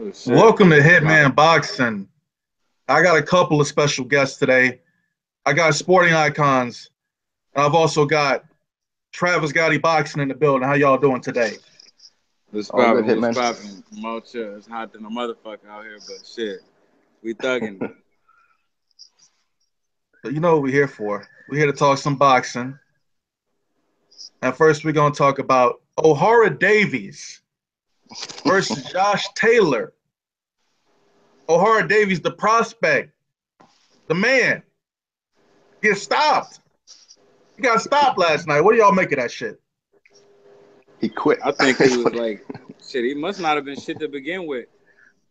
Oh shit. Welcome to Wow. Hitman Boxing. I got a couple of special guests today. I got sporting icons, and I've also got Travis Gotti Boxing in the building. How y'all doing today? What's All good, poppin'? What's Hitman. poppin'? I'm out here. It's hot than a motherfucker out here, but shit. We thuggin'. So you know what we're here for. We're here to talk some boxing. And first, we're going to talk about Ohara Davies versus Josh Taylor. Ohara Davies, the prospect, the man, gets stopped. He got stopped last night. What do y'all make of that shit? He quit. I think he was like, shit, he must not have been shit to begin with.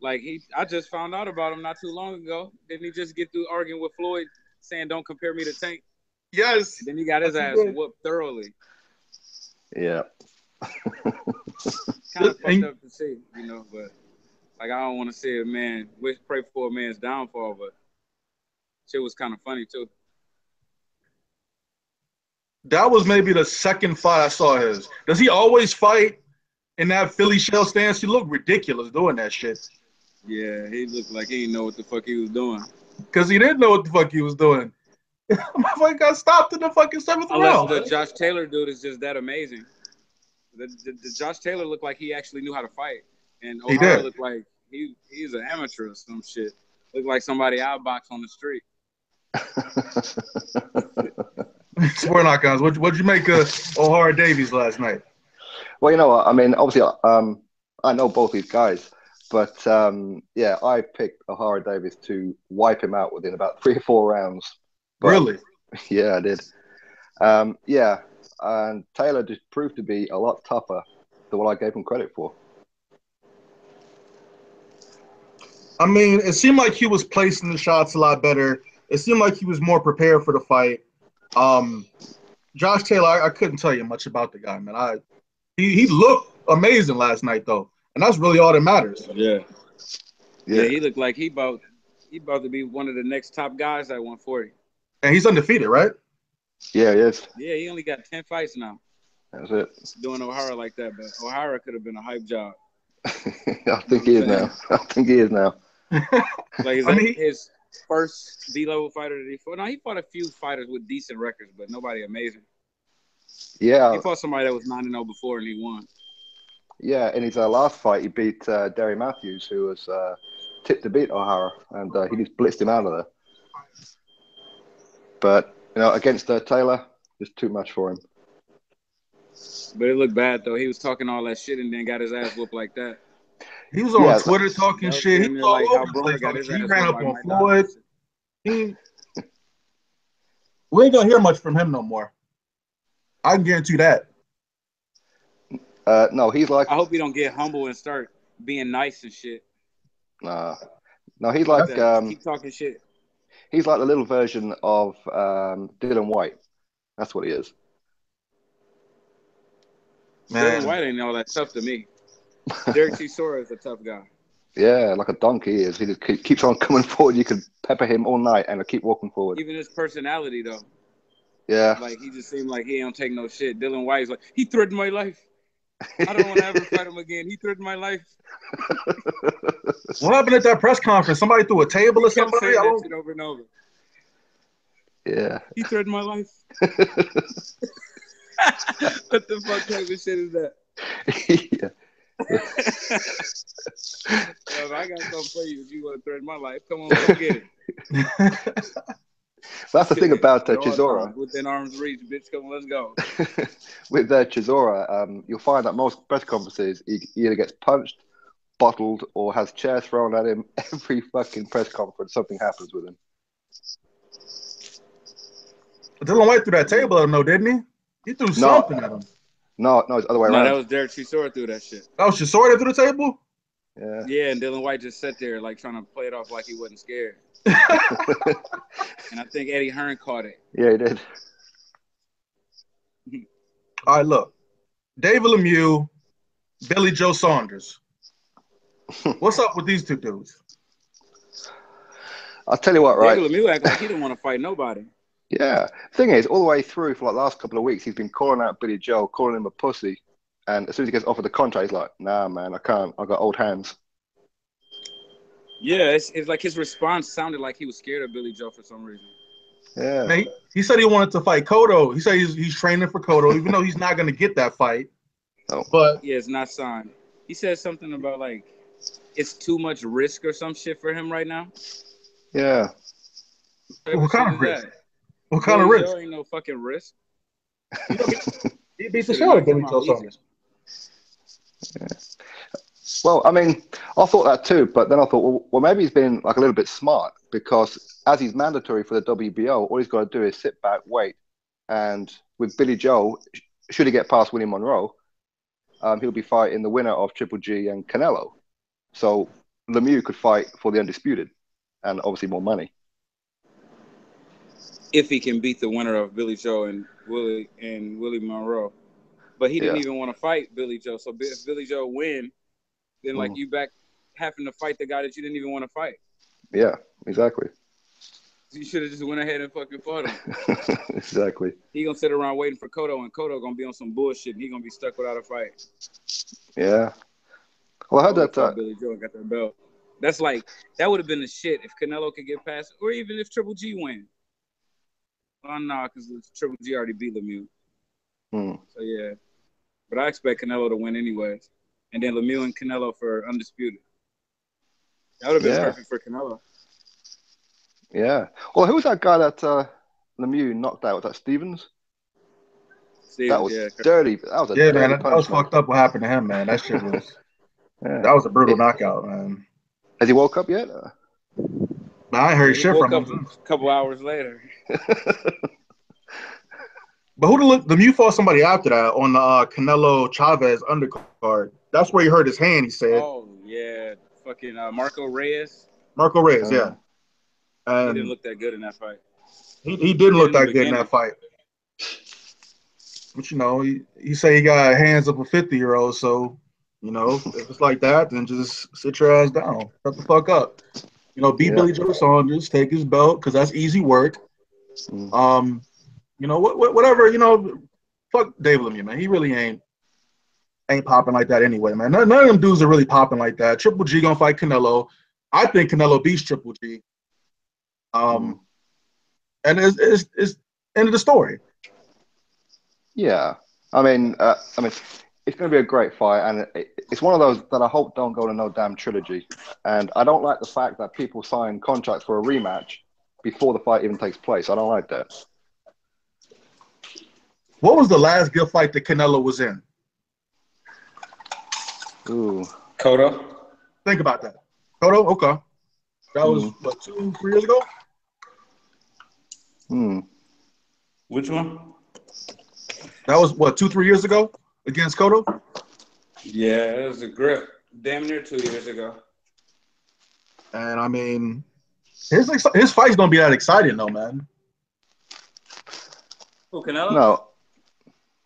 Like I just found out about him not too long ago. Didn't he just get through arguing with Floyd saying don't compare me to Tank? Yes. And then he got his ass whooped thoroughly. Yeah. Kind of fucked up to see, but like I don't want to say a man pray for a man's downfall, but shit was kind of funny too. That was maybe the second fight I saw his. Does he always fight in that Philly shell stance? He looked ridiculous doing that shit. Yeah, he looked like he didn't know what the fuck he was doing. Because he didn't know what the fuck he was doing. My got stopped in the fucking seventh round. Unless the Josh Taylor dude is just that amazing. The Josh Taylor looked like he actually knew how to fight. And Ohara looked like he's an amateur or some shit. Looked like somebody outboxed on the street. Swear not, guys. What'd you make of Ohara Davies last night? Well, you know what? I mean, obviously, I know both these guys, but yeah, I picked Ohara Davies to wipe him out within about 3 or 4 rounds. But, Really? Yeah, I did. Yeah, and Taylor just proved to be a lot tougher than what I gave him credit for. I mean, it seemed like he was placing the shots a lot better. It seemed like he was more prepared for the fight. Josh Taylor, I couldn't tell you much about the guy, man. He looked amazing last night though, and that's really all that matters. Yeah, he looked like he about to be one of the next top guys at 140. And he's undefeated, right? Yeah, he is. Yeah, he only got 10 fights now. That's it. Doing Ohara like that, but Ohara could have been a hype job. I think he is now. I think he is now. Like, is that his first B-level fighter that he fought? No, he fought a few fighters with decent records, but nobody amazing. Yeah. He fought somebody that was 9-0 before, and he won. Yeah, in his last fight, he beat Derry Matthews, who was tipped to beat Ohara, and he just blitzed him out of there. But, against Taylor, just too much for him. But it looked bad, though. He was talking all that shit and then got his ass whooped like that. He was on Twitter talking shit. He was all like over how the got place. his He ass ran up like on Floyd. We ain't gonna hear much from him no more. I can guarantee you that. No, he's like. I hope he don't get humble and start being nice and shit. No, he's like. Keep talking shit. He's like the little version of Dylan White. That's what he is. Man. Dylan White ain't all that tough to me. Derek Chisora is a tough guy. Yeah, like a donkey he is. He just keeps on coming forward. You can pepper him all night and he'll keep walking forward. Even his personality, though. Yeah. Like, he just seemed like he don't take no shit. Dylan White's like, he threatened my life. I don't want to ever fight him again. He threatened my life. What happened at that press conference? Somebody threw a table or something? Saying that shit over and over. Yeah. He threatened my life. What the fuck type of shit is that? Yeah. Yo, I got something for you if you want to threaten my life. Come on, come get it. That's the thing about Chisora. Within arm's reach, bitch. Come on, let's go. With Chisora, you'll find that most press conferences, he either gets punched, bottled, or has chairs thrown at him. Every fucking press conference, something happens with him. Dylan White threw that table at him, though, didn't he? He threw something at him. No, it's the other way around. No, that was Derek Chisora threw that shit. That was Chisora that threw the table? Yeah. Yeah, and Dylan White just sat there like trying to play it off like he wasn't scared. And I think Eddie Hearn caught it. Yeah, he did. All right, look. David Lemieux, Billy Joe Saunders. What's up with these two dudes? I'll tell you what, right? David Lemieux acted like he didn't want to fight nobody. Yeah. Thing is, all the way through for like the last couple of weeks, he's been calling out Billy Joe, calling him a pussy. And as soon as he gets offered the contract, he's like, nah, man, I can't. I've got old hands. Yeah, it's like his response sounded like he was scared of Billy Joe for some reason. Yeah. Man, he said he wanted to fight Cotto. He said he's training for Cotto, even though he's not going to get that fight. Oh. But yeah, it's not signed. He said something about like it's too much risk or some shit for him right now. Yeah. What kind of risk? That? What kind of risk? Joe ain't no fucking risk. He beat the shit out of Billy Joe Saunders. Yeah. Well, I mean, I thought that too, but then I thought, well, maybe he's been like a little bit smart because as he's mandatory for the WBO, all he's got to do is sit back, wait, and with Billy Joe, should he get past Willie Monroe, he'll be fighting the winner of Triple G and Canelo. So Lemieux could fight for the undisputed and obviously more money. If he can beat the winner of Billy Joe and Willie Monroe. But he didn't even want to fight Billy Joe. So if Billy Joe win, then like you back having to fight the guy that you didn't even want to fight. Yeah, exactly. You should have just went ahead and fucking fought him. Exactly. He gonna sit around waiting for Cotto, and Cotto gonna be on some bullshit, and he gonna be stuck without a fight. Yeah. Well, I heard that Billy Joe got that belt. That's like that would have been the shit if Canelo could get past, or even if Triple G win. Oh no, because Triple G already beat Lemieux. So yeah, but I expect Canelo to win anyways, and then Lemieux and Canelo for undisputed. That would have been perfect for Canelo. Yeah. Well, who was that guy that Lemieux knocked out? Was that Stevens? That was dirty. That was a dirty man. punch, that was fucked up. What happened to him, man? That shit was. That was a brutal knockout, man. Has he woke up yet? I heard shit from him. A couple hours later. But Lemieux fought somebody after that on the Canelo Chavez undercard. That's where he hurt his hand. He said. Oh yeah, fucking Marco Reyes. Marco Reyes, yeah. And he didn't look that good in that fight. He didn't look that good in that fight. But you know, he say he got hands of a 50-year-old, so you know, if it's like that, then just sit your ass down. Shut the fuck up. You know, beat Billy Joe Saunders, take his belt, because that's easy work. You know, whatever, you know, fuck Dave Lemieux, man. He really ain't popping like that anyway, man. None of them dudes are really popping like that. Triple G gonna fight Canelo. I think Canelo beats Triple G. And it's end of the story. Yeah, I mean, it's going to be a great fight, and it's one of those that I hope don't go to no damn trilogy. And I don't like the fact that people sign contracts for a rematch before the fight even takes place. I don't like that. What was the last good fight that Canelo was in? Ooh, Cotto. Think about that. Cotto, okay. That was what, 2-3 years ago? Which one? That was what, 2-3 years ago against Cotto? Yeah, it was a grip. Damn near 2 years ago. And I mean, his fight's gonna be that exciting though, man. Who, Canelo? No.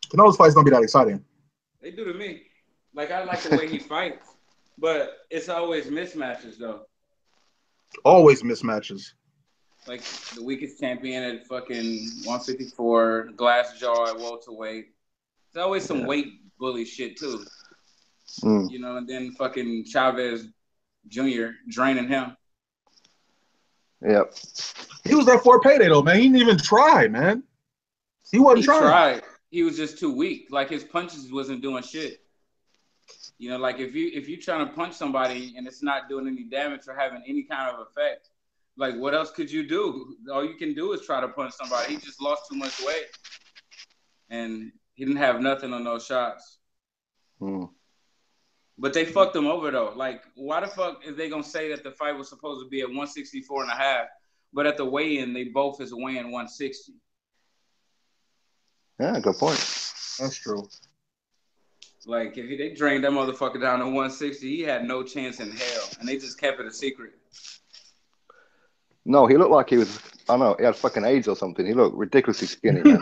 Canelo's fight's gonna be that exciting. They do to me. Like I like the way he fights, but it's always mismatches though. Always mismatches. Like the weakest champion at fucking 154, glass jaw at welterweight. There's always some weight bully shit too. You know, and then fucking Chavez Jr. draining him. Yep. He was there for a payday though, man. He didn't even try, man. He wasn't trying. Tried. He was just too weak. Like his punches wasn't doing shit. You know, like if you trying to punch somebody and it's not doing any damage or having any kind of effect, like what else could you do? All you can do is try to punch somebody. He just lost too much weight, and he didn't have nothing on those shots. But they fucked him over though. Like, why the fuck is they gonna say that the fight was supposed to be at 164.5, but at the weigh-in they both is weighing 160? Yeah, good point. That's true. Like, if they drained that motherfucker down to 160, he had no chance in hell, and they just kept it a secret. No, he looked like he was, I don't know, he had fucking AIDS or something. He looked ridiculously skinny, man.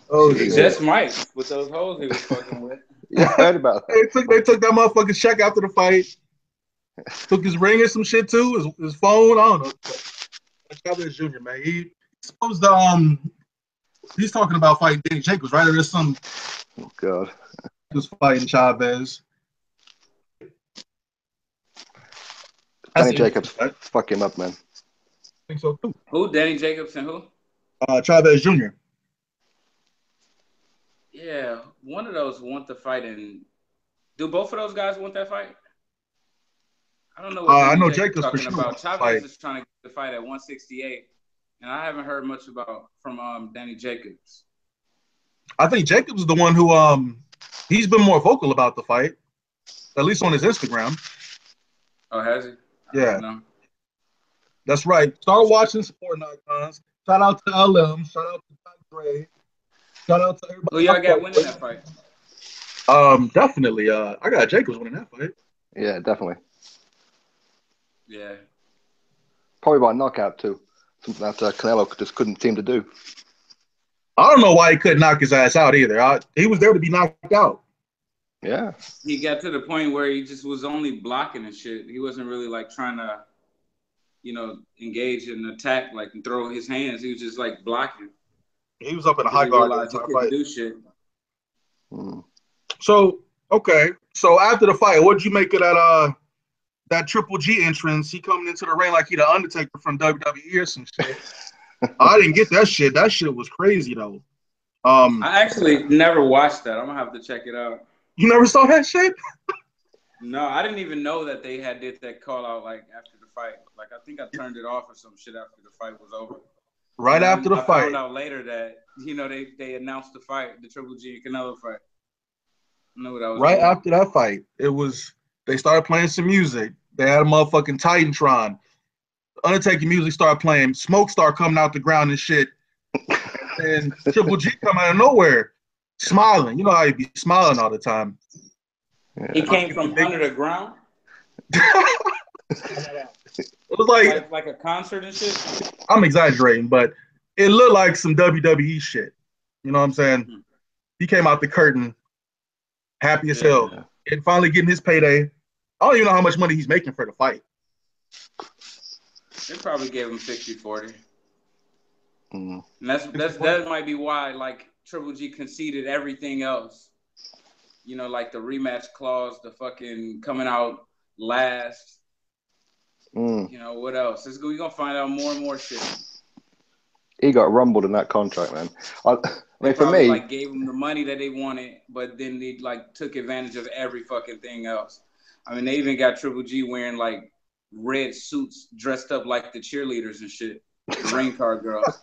Oh, he just might with those hoes he was fucking with. Yeah, I heard about that. They took that motherfucking check after the fight. Took his ring and some shit too, his phone. I don't know. Chavez Jr., man. He's supposed to he's talking about fighting Danny Jacobs, right? Or there's some God. He was fighting Chavez. Danny Jacobs fuck him up, man. I think so too. Who? Danny Jacobs and who? Chavez Jr. Yeah, one of those want the fight, and do both of those guys want that fight? I don't know what I know Jacobs for talking sure. about. Chavez is trying to get the fight at 168, and I haven't heard much from Danny Jacobs. I think Jacobs is the one who he's been more vocal about the fight, at least on his Instagram. Oh, has he? Yeah, that's right. Start watching Sport Icons. Shout out to LM. Shout out to Dre. Shout out to everybody. Who y'all got winning that fight? Definitely. I got Jacobs winning that fight. Yeah, definitely. Yeah. Probably by knockout too. Something that Canelo just couldn't seem to do. I don't know why he couldn't knock his ass out either. He was there to be knocked out. Yeah. He got to the point where he just was only blocking and shit. He wasn't really like trying to, engage in an attack, like and throw his hands. He was just like blocking. He was up in a high guard the entire fight. Do shit. So okay. So after the fight, what'd you make of that Triple G entrance? He coming into the ring like he the Undertaker from WWE or some shit. I didn't get that shit. That shit was crazy though. I actually never watched that. I'm gonna have to check it out. You never saw that shit? No, I didn't even know that they had did that call out like after the fight. Like I think I turned it off or some shit after the fight was over. Right after the fight. I found out later that they announced the fight, the Triple G and Canelo fight. I know what I was right doing. after that fight. They started playing some music. They had a motherfucking Titantron. Undertaker music started playing. Smoke started coming out the ground and shit. And Triple G come out of nowhere, smiling. You know how he be smiling all the time. Yeah. He came from under the ground. It was like a concert and shit. I'm exaggerating, but it looked like some WWE shit. You know what I'm saying? Mm-hmm. He came out the curtain, happy as hell, and finally getting his payday. I don't even know how much money he's making for the fight. They probably gave him 60-40. And that might be why like Triple G conceded everything else. Like the rematch clause, the fucking coming out last. What else? We're gonna find out more and more shit. He got rumbled in that contract, man. They probably like gave him the money that they wanted, but then they like took advantage of every fucking thing else. I mean, they even got Triple G wearing like red suits, dressed up like the cheerleaders and shit. The ring card girls.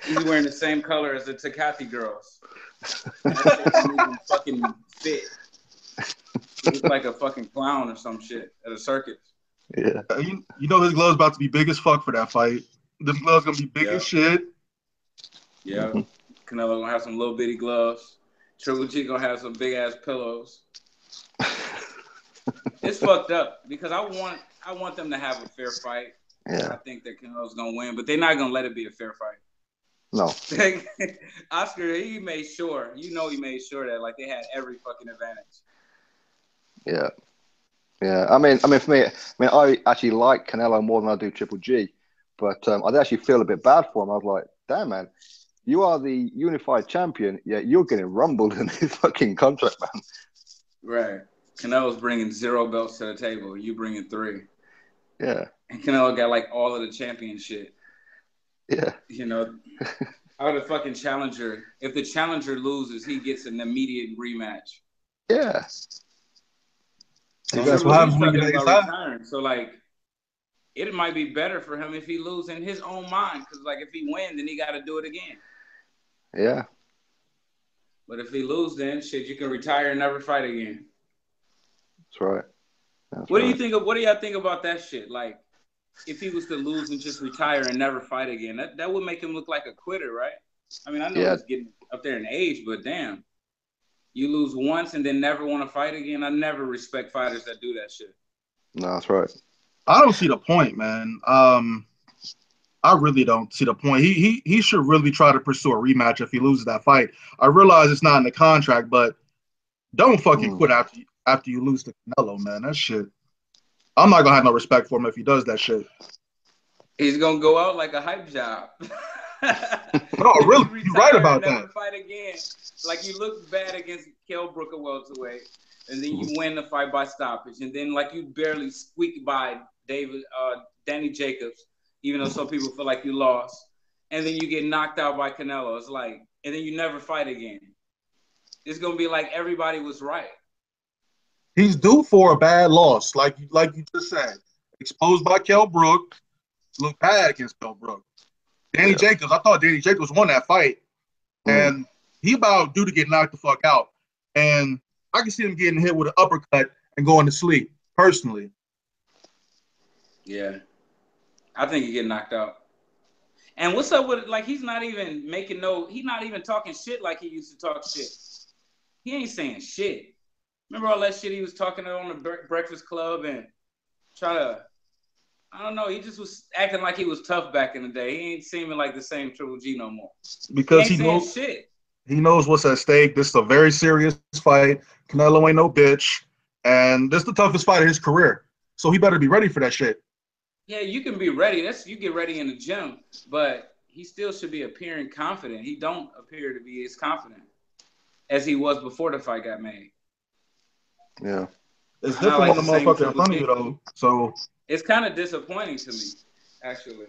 He's wearing the same color as the Tecate girls. And that shit didn't even fucking fit. He looks like a fucking clown or some shit at a circus. Yeah. You know his glove's about to be big as fuck for that fight. This glove's gonna be big as shit. Yeah. Canelo gonna have some little bitty gloves. Triple G gonna have some big ass pillows. It's fucked up because I want them to have a fair fight. Yeah. I think that Canelo's gonna win, but they're not gonna let it be a fair fight. No. Oscar, he made sure that like they had every fucking advantage. Yeah. Yeah. I mean, for me, I actually like Canelo more than I do Triple G, but I actually feel a bit bad for him. I was like, damn, man, you are the unified champion, yet you're getting rumbled in his fucking contract, man. Right. Canelo's bringing 0 belts to the table. You bringing 3. Yeah. And Canelo got like all of the champion shit. Yeah. How the fucking challenger, if the challenger loses, he gets an immediate rematch. Yeah. That's what happens when you retiring. So like, it might be better for him if he loses in his own mind, because like if he wins, then he got to do it again. Yeah. But if he loses, then shit, you can retire and never fight again. That's right. What do you think of? What do y'all think about that shit? Like, if he was to lose and just retire and never fight again, that would make him look like a quitter, right? I mean, I know he's getting up there in age, but damn, you lose once and then never want to fight again. I never respect fighters that do that shit. No, that's right. I don't see the point, man. I really don't see the point. He should really try to pursue a rematch if he loses that fight. I realize it's not in the contract, but don't fucking quit after you lose to Canelo, man. That shit. I'm not gonna have no respect for him if he does that shit. He's gonna go out like a hype job. No, really, you're right about that. Fight again. Like you look bad against Kell Brook welterweight, and then you win the fight by stoppage, and then like you barely squeak by Danny Jacobs, even though some people feel like you lost, and then you get knocked out by Canelo. It's like, and then you never fight again. It's gonna be like everybody was right. He's due for a bad loss, like you just said. Exposed by Kell Brook, looked bad against Kell Brook. Danny Jacobs, I thought Danny Jacobs won that fight, and he about due to get knocked the fuck out. And I can see him getting hit with an uppercut and going to sleep, personally. Yeah. I think he get knocked out. And what's up with, like, he's not even he's not even talking shit like he used to talk shit. He ain't saying shit. Remember all that shit he was talking on the Breakfast Club and trying to, I don't know, he just was acting like he was tough back in the day. He ain't seeming like the same Triple G no more. Because he knows shit. He knows what's at stake. This is a very serious fight. Canelo ain't no bitch. And this is the toughest fight of his career. So he better be ready for that shit. Yeah, you can be ready. You get ready in the gym, but he still should be appearing confident. He don't appear to be as confident as he was before the fight got made. Yeah. It's different when the motherfucker in front of you, though. So it's kind of disappointing to me, actually.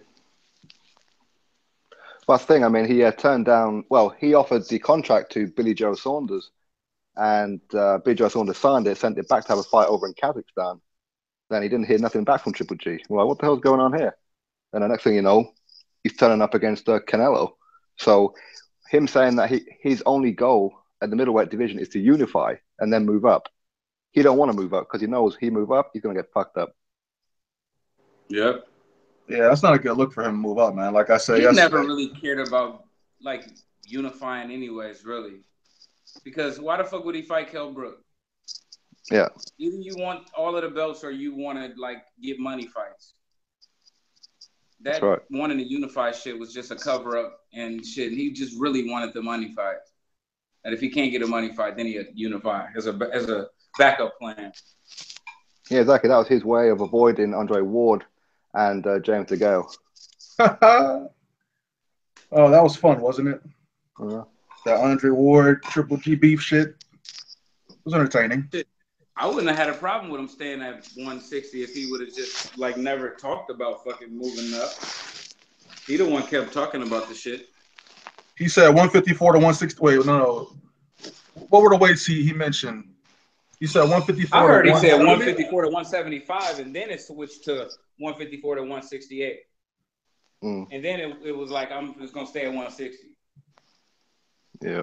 Well, that's the thing. I mean, he turned down. Well, he offered the contract to Billy Joe Saunders, and Billy Joe Saunders signed it, sent it back to have a fight over in Kazakhstan. Then he didn't hear nothing back from Triple G. Well, what the hell's going on here? And the next thing you know, he's turning up against Canelo. So him saying that his only goal at the middleweight division is to unify and then move up. He don't want to move up because he knows he move up, he's going to get fucked up. Yep. Yeah, that's not a good look for him to move up, man. Like I said, he never really cared about like unifying, anyways. Really, because why the fuck would he fight Kell Brook? Yeah. Either you want all of the belts or you want to like get money fights. That right. Wanting to unify shit was just a cover up and shit. And he just really wanted the money fights. And if he can't get a money fight, then he'd unify as a backup plan. Yeah, exactly. That was his way of avoiding Andre Ward and James DeGale. Oh, that was fun, wasn't it? That Andre Ward Triple G beef shit. It was entertaining. I wouldn't have had a problem with him staying at 160 if he would have just like never talked about fucking moving up. He the one kept talking about the shit. He said 154 to 160. Wait, no. What were the weights he mentioned? He said 154. I heard he said 154 to 175, and then it switched to 154 to 168. And then it was like, I'm just gonna stay at 160. Yeah.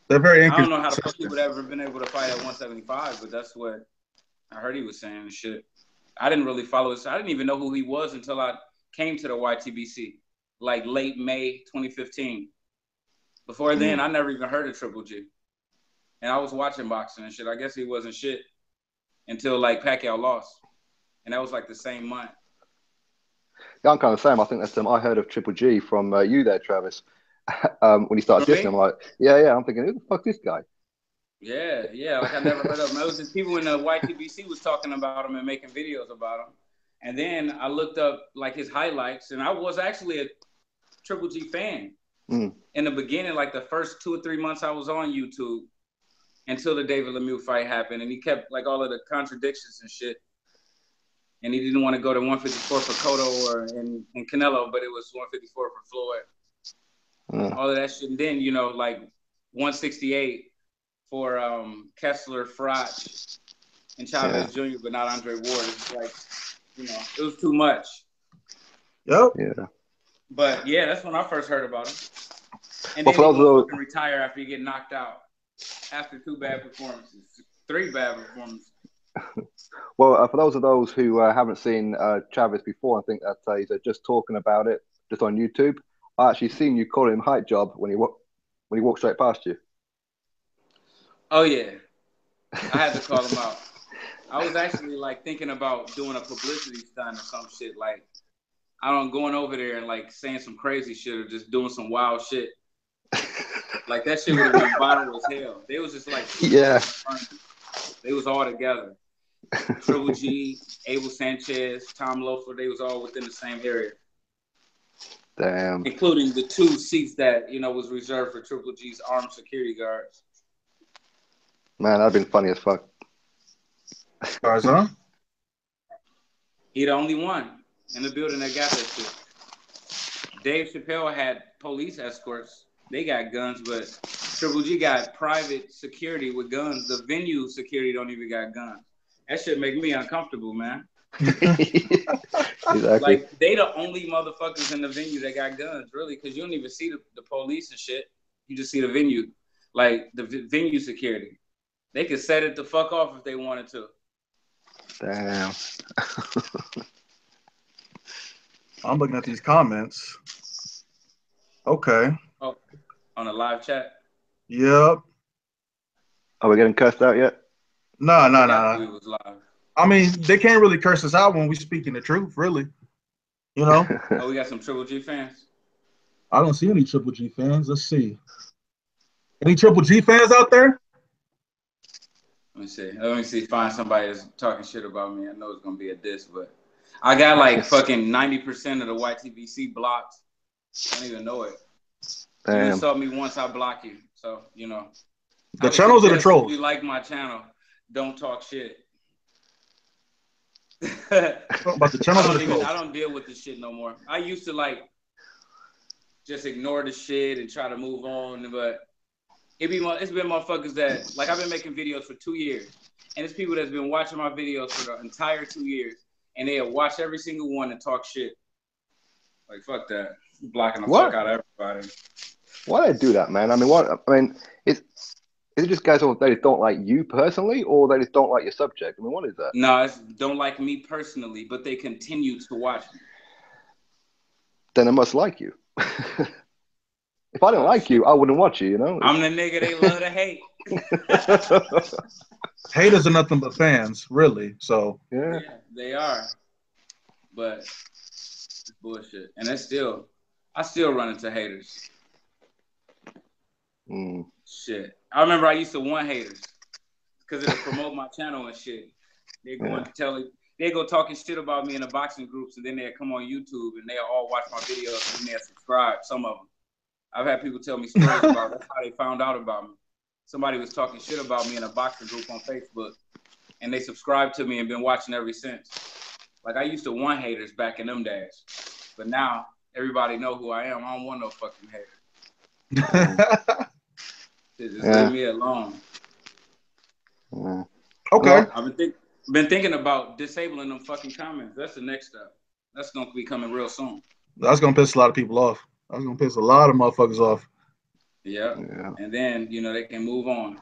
They're very I don't know how the fuck he would ever been able to fight at 175, but that's what I heard he was saying and shit. I didn't really follow this. I didn't even know who he was until I came to the YTBC, like late May 2015. Before then, I never even heard of Triple G. And I was watching boxing and shit. I guess he wasn't shit until like Pacquiao lost. And that was like the same month. Yeah, I'm kind of the same. I think that's I heard of Triple G from you there, Travis. When he started dissing, I'm like, yeah. I'm thinking, who the fuck is this guy? Yeah. Like I never heard of him. It was just people in the YTBC was talking about him and making videos about him. And then I looked up like his highlights, and I was actually a Triple G fan in the beginning, like the first 2 or 3 months I was on YouTube until the David Lemieux fight happened, and he kept like all of the contradictions and shit. And he didn't want to go to 154 for Cotto or in Canelo, but it was 154 for Floyd. All of that shit. And then, like 168 for Kessler, Frotch, and Chavez Jr., but not Andre Ward. It's like, it was too much. Yep. Yeah. But yeah, that's when I first heard about him. And then he fucking retire after he get knocked out. After 2 bad performances. 3 bad performances. Well, for those who haven't seen Chavez before, I think that he's just talking about it just on YouTube. I actually seen you call him height job when he walked straight past you. Oh yeah, I had to call him out. I was actually like thinking about doing a publicity stunt or some shit, like going over there and like saying some crazy shit or just doing some wild shit. Like that shit would have been viral as hell. They was just like, they was all together. Triple G, Abel Sanchez, Tom Loeffler, they was all within the same area. Damn. Including the 2 seats that, was reserved for Triple G's armed security guards. Man, that'd been funny as fuck. Tarzan? He the only one in the building that got that shit. Dave Chappelle had police escorts. They got guns, but Triple G got private security with guns. The venue security don't even got guns. That shit make me uncomfortable, man. Exactly. Like, they the only motherfuckers in the venue that got guns, really, because you don't even see the police and shit. You just see the venue, like the venue security. They could set it the fuck off if they wanted to. Damn. I'm looking at these comments. Okay. Oh, on the live chat? Yep. Are we getting cursed out yet? No. We was live. I mean, they can't really curse us out when we speaking the truth, really. You know? Oh, we got some Triple G fans? I don't see any Triple G fans. Let's see. Any Triple G fans out there? Let me see. Find somebody that's talking shit about me. I know it's gonna be a diss, but I got like fucking 90% of the YTBC blocked. I don't even know it. Damn. You insult me once, I block you. So, you know. The channels are the trolls. If you like my channel, don't talk shit. About the channels are the trolls. I don't deal with this shit no more. I used to like just ignore the shit and try to move on, but it's been motherfuckers that, like, I've been making videos for 2 years, and it's people that's been watching my videos for the entire 2 years, and they'll watch every single one and talk shit. Like, fuck that. I'm blocking the fuck out of everybody. Why do they do that, man? I mean, is it just guys who they don't like you personally, or they just don't like your subject? I mean, what is that? No, it's don't like me personally, but they continue to watch me. Then they must like you. If I didn't like you, I wouldn't watch you, you know? I'm the nigga they love to hate. Haters are nothing but fans, really. So yeah, they are. But it's bullshit. And I still run into haters. Shit. I remember I used to want haters because it would promote my channel and shit. They go talking shit about me in the boxing groups, and then they'll come on YouTube and they'll all watch my videos and they'll subscribe. Some of them. I've had people tell me stories about that's how they found out about me. Somebody was talking shit about me in a boxing group on Facebook, and they subscribed to me and been watching ever since. Like, I used to want haters back in them days, but now everybody know who I am. I don't want no fucking haters. Just leave me alone. Okay. I've been thinking about disabling them fucking comments. That's the next step. That's gonna be coming real soon. That's gonna piss a lot of people off. That's gonna piss a lot of motherfuckers off. Yeah. And then, you know, they can move on.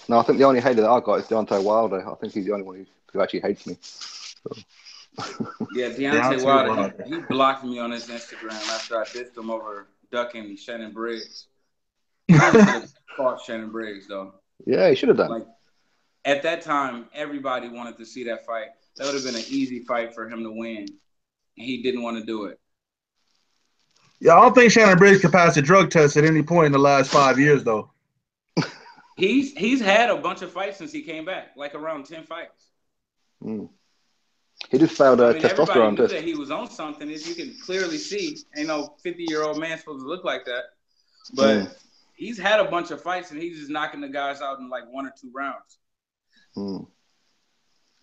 No, I think the only hater that I got is Deontay Wilder. I think he's the only one who actually hates me. So. Yeah, Deontay Wilder, he blocked me on his Instagram after I dissed him over ducking Shannon Briggs. He should have fought Shannon Briggs, though. Yeah, he should have done. Like, at that time, everybody wanted to see that fight. That would have been an easy fight for him to win, and he didn't want to do it. Yeah, I don't think Shannon Briggs could pass a drug test at any point in the last 5 years, though. He's had a bunch of fights since he came back, like around 10 fights. He just failed a testosterone everybody knew test. that he was on something. As you can clearly see, ain't no 50-year-old man supposed to look like that. But he's had a bunch of fights, and he's just knocking the guys out in like 1 or 2 rounds.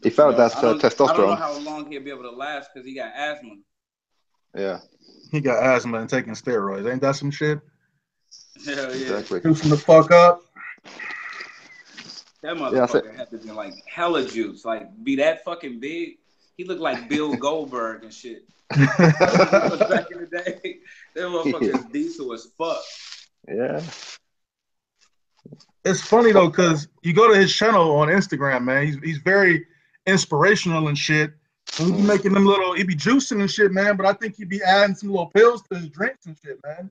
He failed that testosterone. I don't know how long he'll be able to last because he got asthma. Yeah. He got asthma and taking steroids. Ain't that some shit? Hell yeah. Exactly. Juicing the fuck up. That motherfucker had to be like hella juice. Like, be that fucking big. He looked like Bill Goldberg and shit. Back in the day, that motherfucker's diesel as fuck. Yeah. It's funny though, because you go to his channel on Instagram, man. He's very inspirational and shit. And he be making them he be juicing and shit, man. But I think he be adding some little pills to his drinks and shit, man.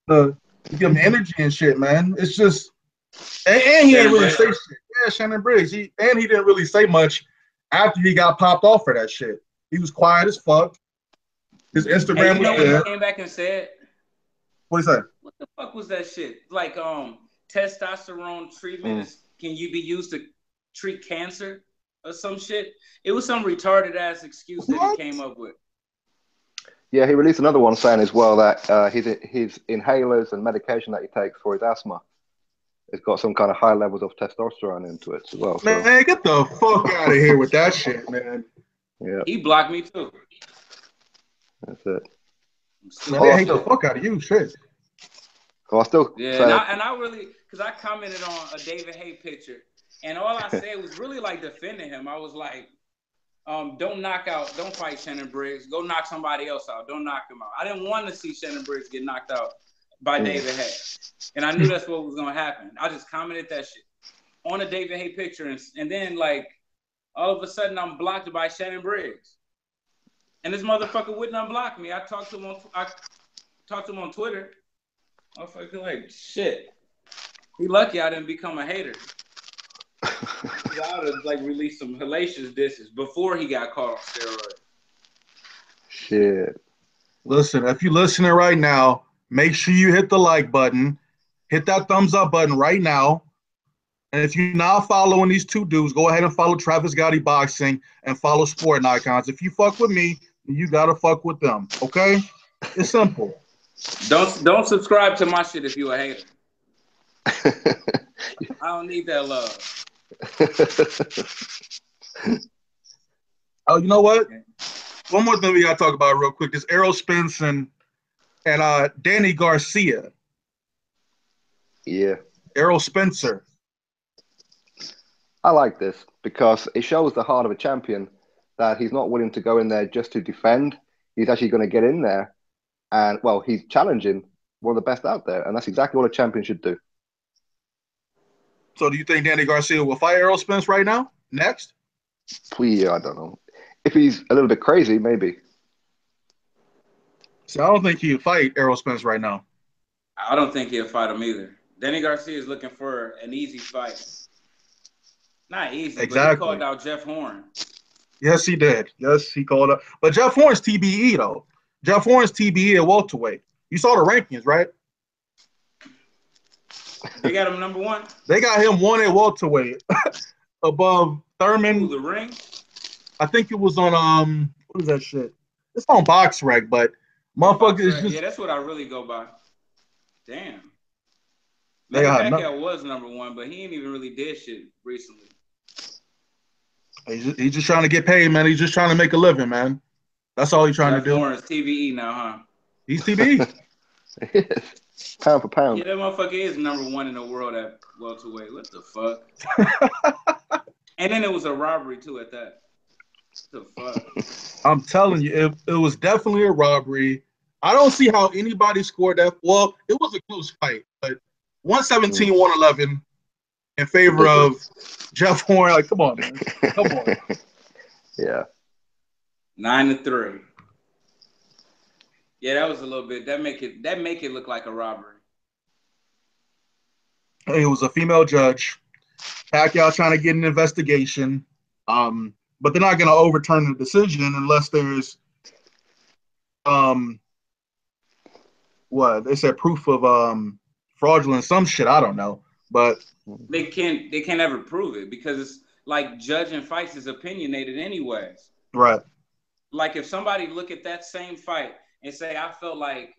To give him energy and shit, man. It's just, and he ain't really say shit. Yeah, Shannon Briggs. He didn't really say much after he got popped off for that shit. He was quiet as fuck. His Instagram was good. He came back and said, what he say? What the fuck was that shit? Like, testosterone treatment can you be used to treat cancer or some shit? It was some retarded ass excuse that he came up with. Yeah, he released another one saying as well that his inhalers and medication that he takes for his asthma, it's got some kind of high levels of testosterone into it as well. Man, get the fuck out of here with that shit, man. Yeah. He blocked me too. That's it. Man, they hate the fuck out of you, shit. Oh, I still and I really, because I commented on a David Haye picture, and all I said was really like defending him. I was like, don't fight Shannon Briggs. Go knock somebody else out. Don't knock him out. I didn't want to see Shannon Briggs get knocked out by David Haye. And I knew that's what was going to happen. I just commented that shit on a David Haye picture. And then, like, all of a sudden, I'm blocked by Shannon Briggs. And this motherfucker wouldn't unblock me. I talked to him on Twitter. I was like, shit. He lucky I didn't become a hater. I would have, like, released some hellacious disses before he got caught on steroids. Shit. Listen, if you're listening right now, make sure you hit the like button. Hit that thumbs up button right now. And if you're not following these two dudes, go ahead and follow Travis Gotti Boxing and follow Sporting Icons. If you fuck with me, you gotta fuck with them. Okay? It's simple. Don't subscribe to my shit if you a hater. I don't need that love. Oh, you know what? One more thing we gotta talk about real quick is Errol Spence and Danny Garcia. Yeah. Errol Spencer. I like this because it shows the heart of a champion that he's not willing to go in there just to defend. He's actually going to get in there and, well, he's challenging one of the best out there. And that's exactly what a champion should do. So do you think Danny Garcia will fight Errol Spence right now? Next? Yeah, I don't know. If he's a little bit crazy, maybe. So I don't think he'll fight Errol Spence right now. I don't think he'll fight him either. Danny Garcia is looking for an easy fight. Not easy, but he called out Jeff Horn. Yes, he did. Yes, he called out. But Jeff Horn's TBE, though. Jeff Horn's TBE at welterweight. You saw the rankings, right? They got him number one? They got him one at welterweight. Above Thurman. Ooh, the ring? I think it was on, what is that shit? It's on BoxRec, but motherfucker is just. Yeah, that's what I really go by. Damn. Pacquiao was number one, but he ain't even really did shit recently. He's just trying to get paid, man. He's just trying to make a living, man. That's all he's trying to do. Jeff Horn's TBE now, huh? He's TBE. Pound for pound. Yeah, that motherfucker is number one in the world at welterweight. What the fuck? And then it was a robbery, too, at that. What the fuck? I'm telling you, it was definitely a robbery. I don't see how anybody scored that. Well, it was a close fight, but 117-111 in favor of Jeff Horn. Like, come on, man. Come on. Yeah. 9-3. Yeah, that was a little bit. That make it look like a robbery. It was a female judge. Pacquiao trying to get an investigation. But they're not going to overturn the decision unless there's what they said, proof of fraudulent some shit. I don't know, but they can't ever prove it because it's like judging fights is opinionated anyways. Right. Like if somebody look at that same fight and say, I felt like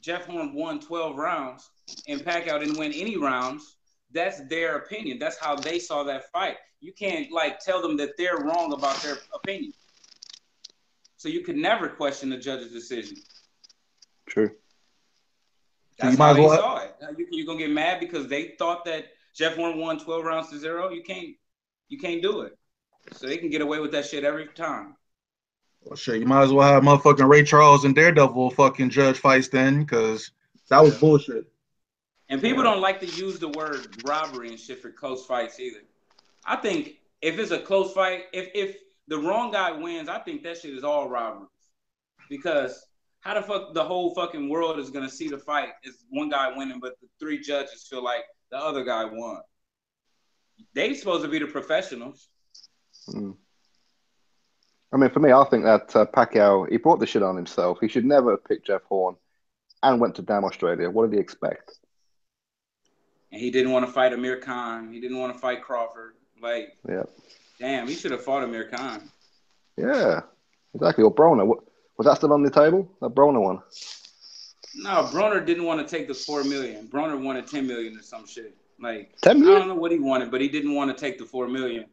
Jeff Horn won 12 rounds and Pacquiao didn't win any rounds, that's their opinion. That's how they saw that fight. You can't like tell them that they're wrong about their opinion. So you could never question the judge's decision. True. That's how they saw it. You're going to get mad because they thought that Jeff Horn won 12 rounds to 0. You can't do it. So they can get away with that shit every time. Well, shit, you might as well have motherfucking Ray Charles and Daredevil fucking judge fights then, because that was bullshit. And people don't like to use the word robbery and shit for close fights either. I think if it's a close fight, if the wrong guy wins, I think that shit is all robberies. Because how the fuck the whole fucking world is going to see the fight is one guy winning, but the three judges feel like the other guy won? They supposed to be the professionals. I mean, for me, I think that Pacquiao, he brought the shit on himself. He should never have picked Jeff Horn and went to damn Australia. What did he expect? And he didn't want to fight Amir Khan. He didn't want to fight Crawford. Like, damn, he should have fought Amir Khan. Yeah, exactly. Or Broner. Was that still on the table? That Broner one? No, Broner didn't want to take the $4 million. Broner wanted $10 million or some shit. Like, 10 million? I don't know what he wanted, but he didn't want to take the $4 million.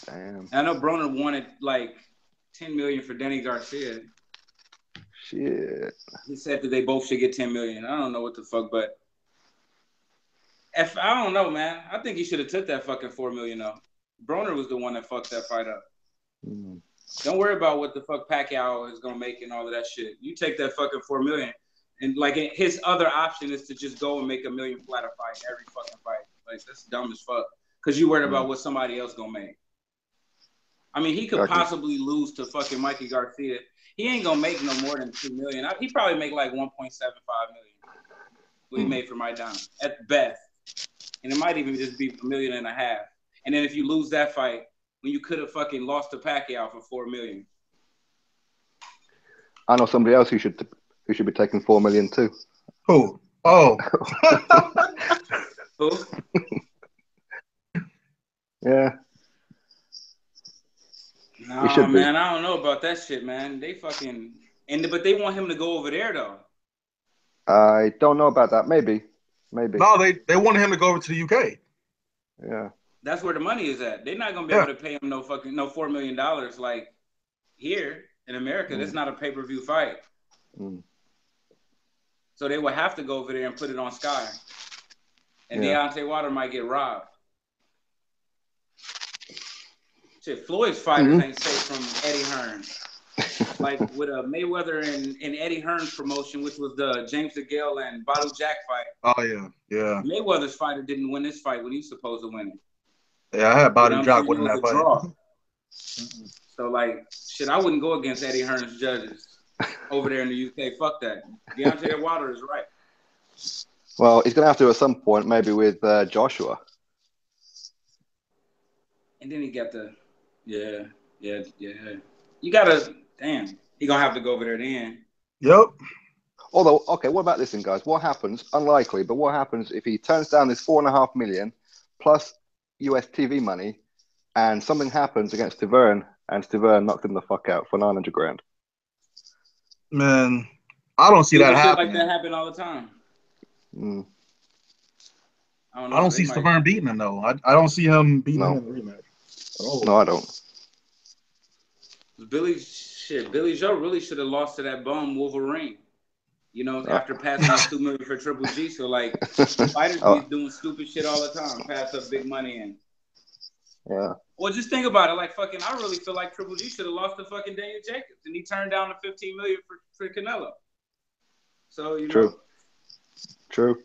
Damn. I know Broner wanted like $10 million for Danny Garcia. Shit. He said that they both should get $10 million. I don't know what the fuck, but if I don't know, man. I think he should have took that fucking $4 million though. Broner was the one that fucked that fight up. Don't worry about what the fuck Pacquiao is gonna make and all of that shit. You take that fucking $4 million, and like his other option is to just go and make $1 million flat a fight every fucking fight. Like that's dumb as fuck. Cause you worried about what somebody else gonna make. I mean, he could possibly lose to fucking Mikey Garcia. He ain't gonna make no more than $2 million. He probably make like $1.75 million. What he made for Maidana at best, and it might even just be $1.5 million. And then if you lose that fight, when you could have fucking lost to Pacquiao for $4 million. I know somebody else who should be taking $4 million too. Who? Oh. Who? Yeah. Nah, man, I don't know about that shit, man. They fucking but they want him to go over there though. I don't know about that. Maybe. No, they wanted him to go over to the UK. Yeah. That's where the money is at. They're not gonna be able to pay him no $4 million like here in America. That's not a pay-per-view fight. So they would have to go over there and put it on Sky. And Deontay Wilder might get robbed. Shit, Floyd's fighters ain't safe from Eddie Hearn. Like with a Mayweather and Eddie Hearn's promotion, which was the James DeGale and Badu Jack fight. Oh yeah. Mayweather's fighter didn't win this fight when he was supposed to win it. Yeah, I had Badu Jack winning that fight. So like, shit, I wouldn't go against Eddie Hearn's judges over there in the UK. Fuck that. Deontay Wilder is right. Well, he's gonna have to at some point, maybe with Joshua. And then he got the yeah. You gotta he gonna have to go over there then. Yep. Although, okay, what about this thing, guys? What happens? Unlikely, but what happens if he turns down this $4.5 million plus US TV money, and something happens against Thurman, and Thurman knocked him the fuck out for $900,000? Man, I don't see that happening. Like that happen all the time. I don't see Thurman beating him though. I don't see him beating him in the rematch. No, I don't. Billy Joe really should have lost to that bum Wolverine. You know, after passing up $2 million for Triple G. So like fighters be doing stupid shit all the time, pass up big money in. Yeah. Well, just think about it. Like fucking, I really feel like Triple G should have lost to fucking Daniel Jacobs, and he turned down the $15 million for Canelo. So you know. True.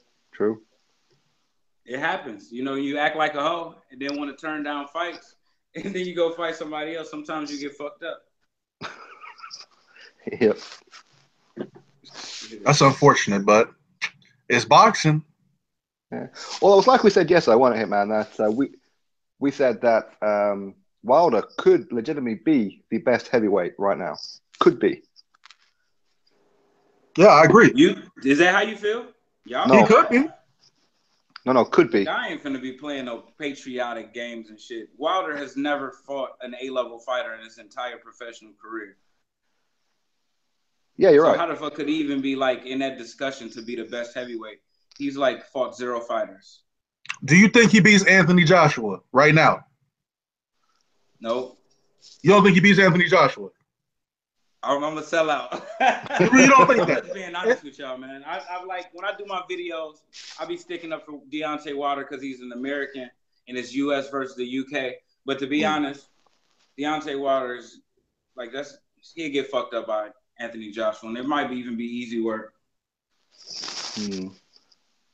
It happens. You know, you act like a hoe and then want to turn down fights, and then you go fight somebody else. Sometimes you get fucked up. Yep. That's unfortunate, but it's boxing. Yeah. Well, it was like we said yesterday, wasn't it, Hitman? That we said that Wilder could legitimately be the best heavyweight right now. Could be. Yeah, I agree. Is that how you feel? Y'all He could be. No, could be. I ain't finna be playing no patriotic games and shit. Wilder has never fought an A-level fighter in his entire professional career. Yeah, you're right. So how the fuck could he even be like in that discussion to be the best heavyweight? He's like fought 0 fighters. Do you think he beats Anthony Joshua right now? No. You don't think he beats Anthony Joshua? I'm gonna sell out. You really don't think that? I'm just being honest with y'all, man. I like when I do my videos, I be sticking up for Deontay Wilder because he's an American and it's US versus the UK. But to be honest, Deontay Wilder is like he'll get fucked up by Anthony Joshua, and it might even be easy work.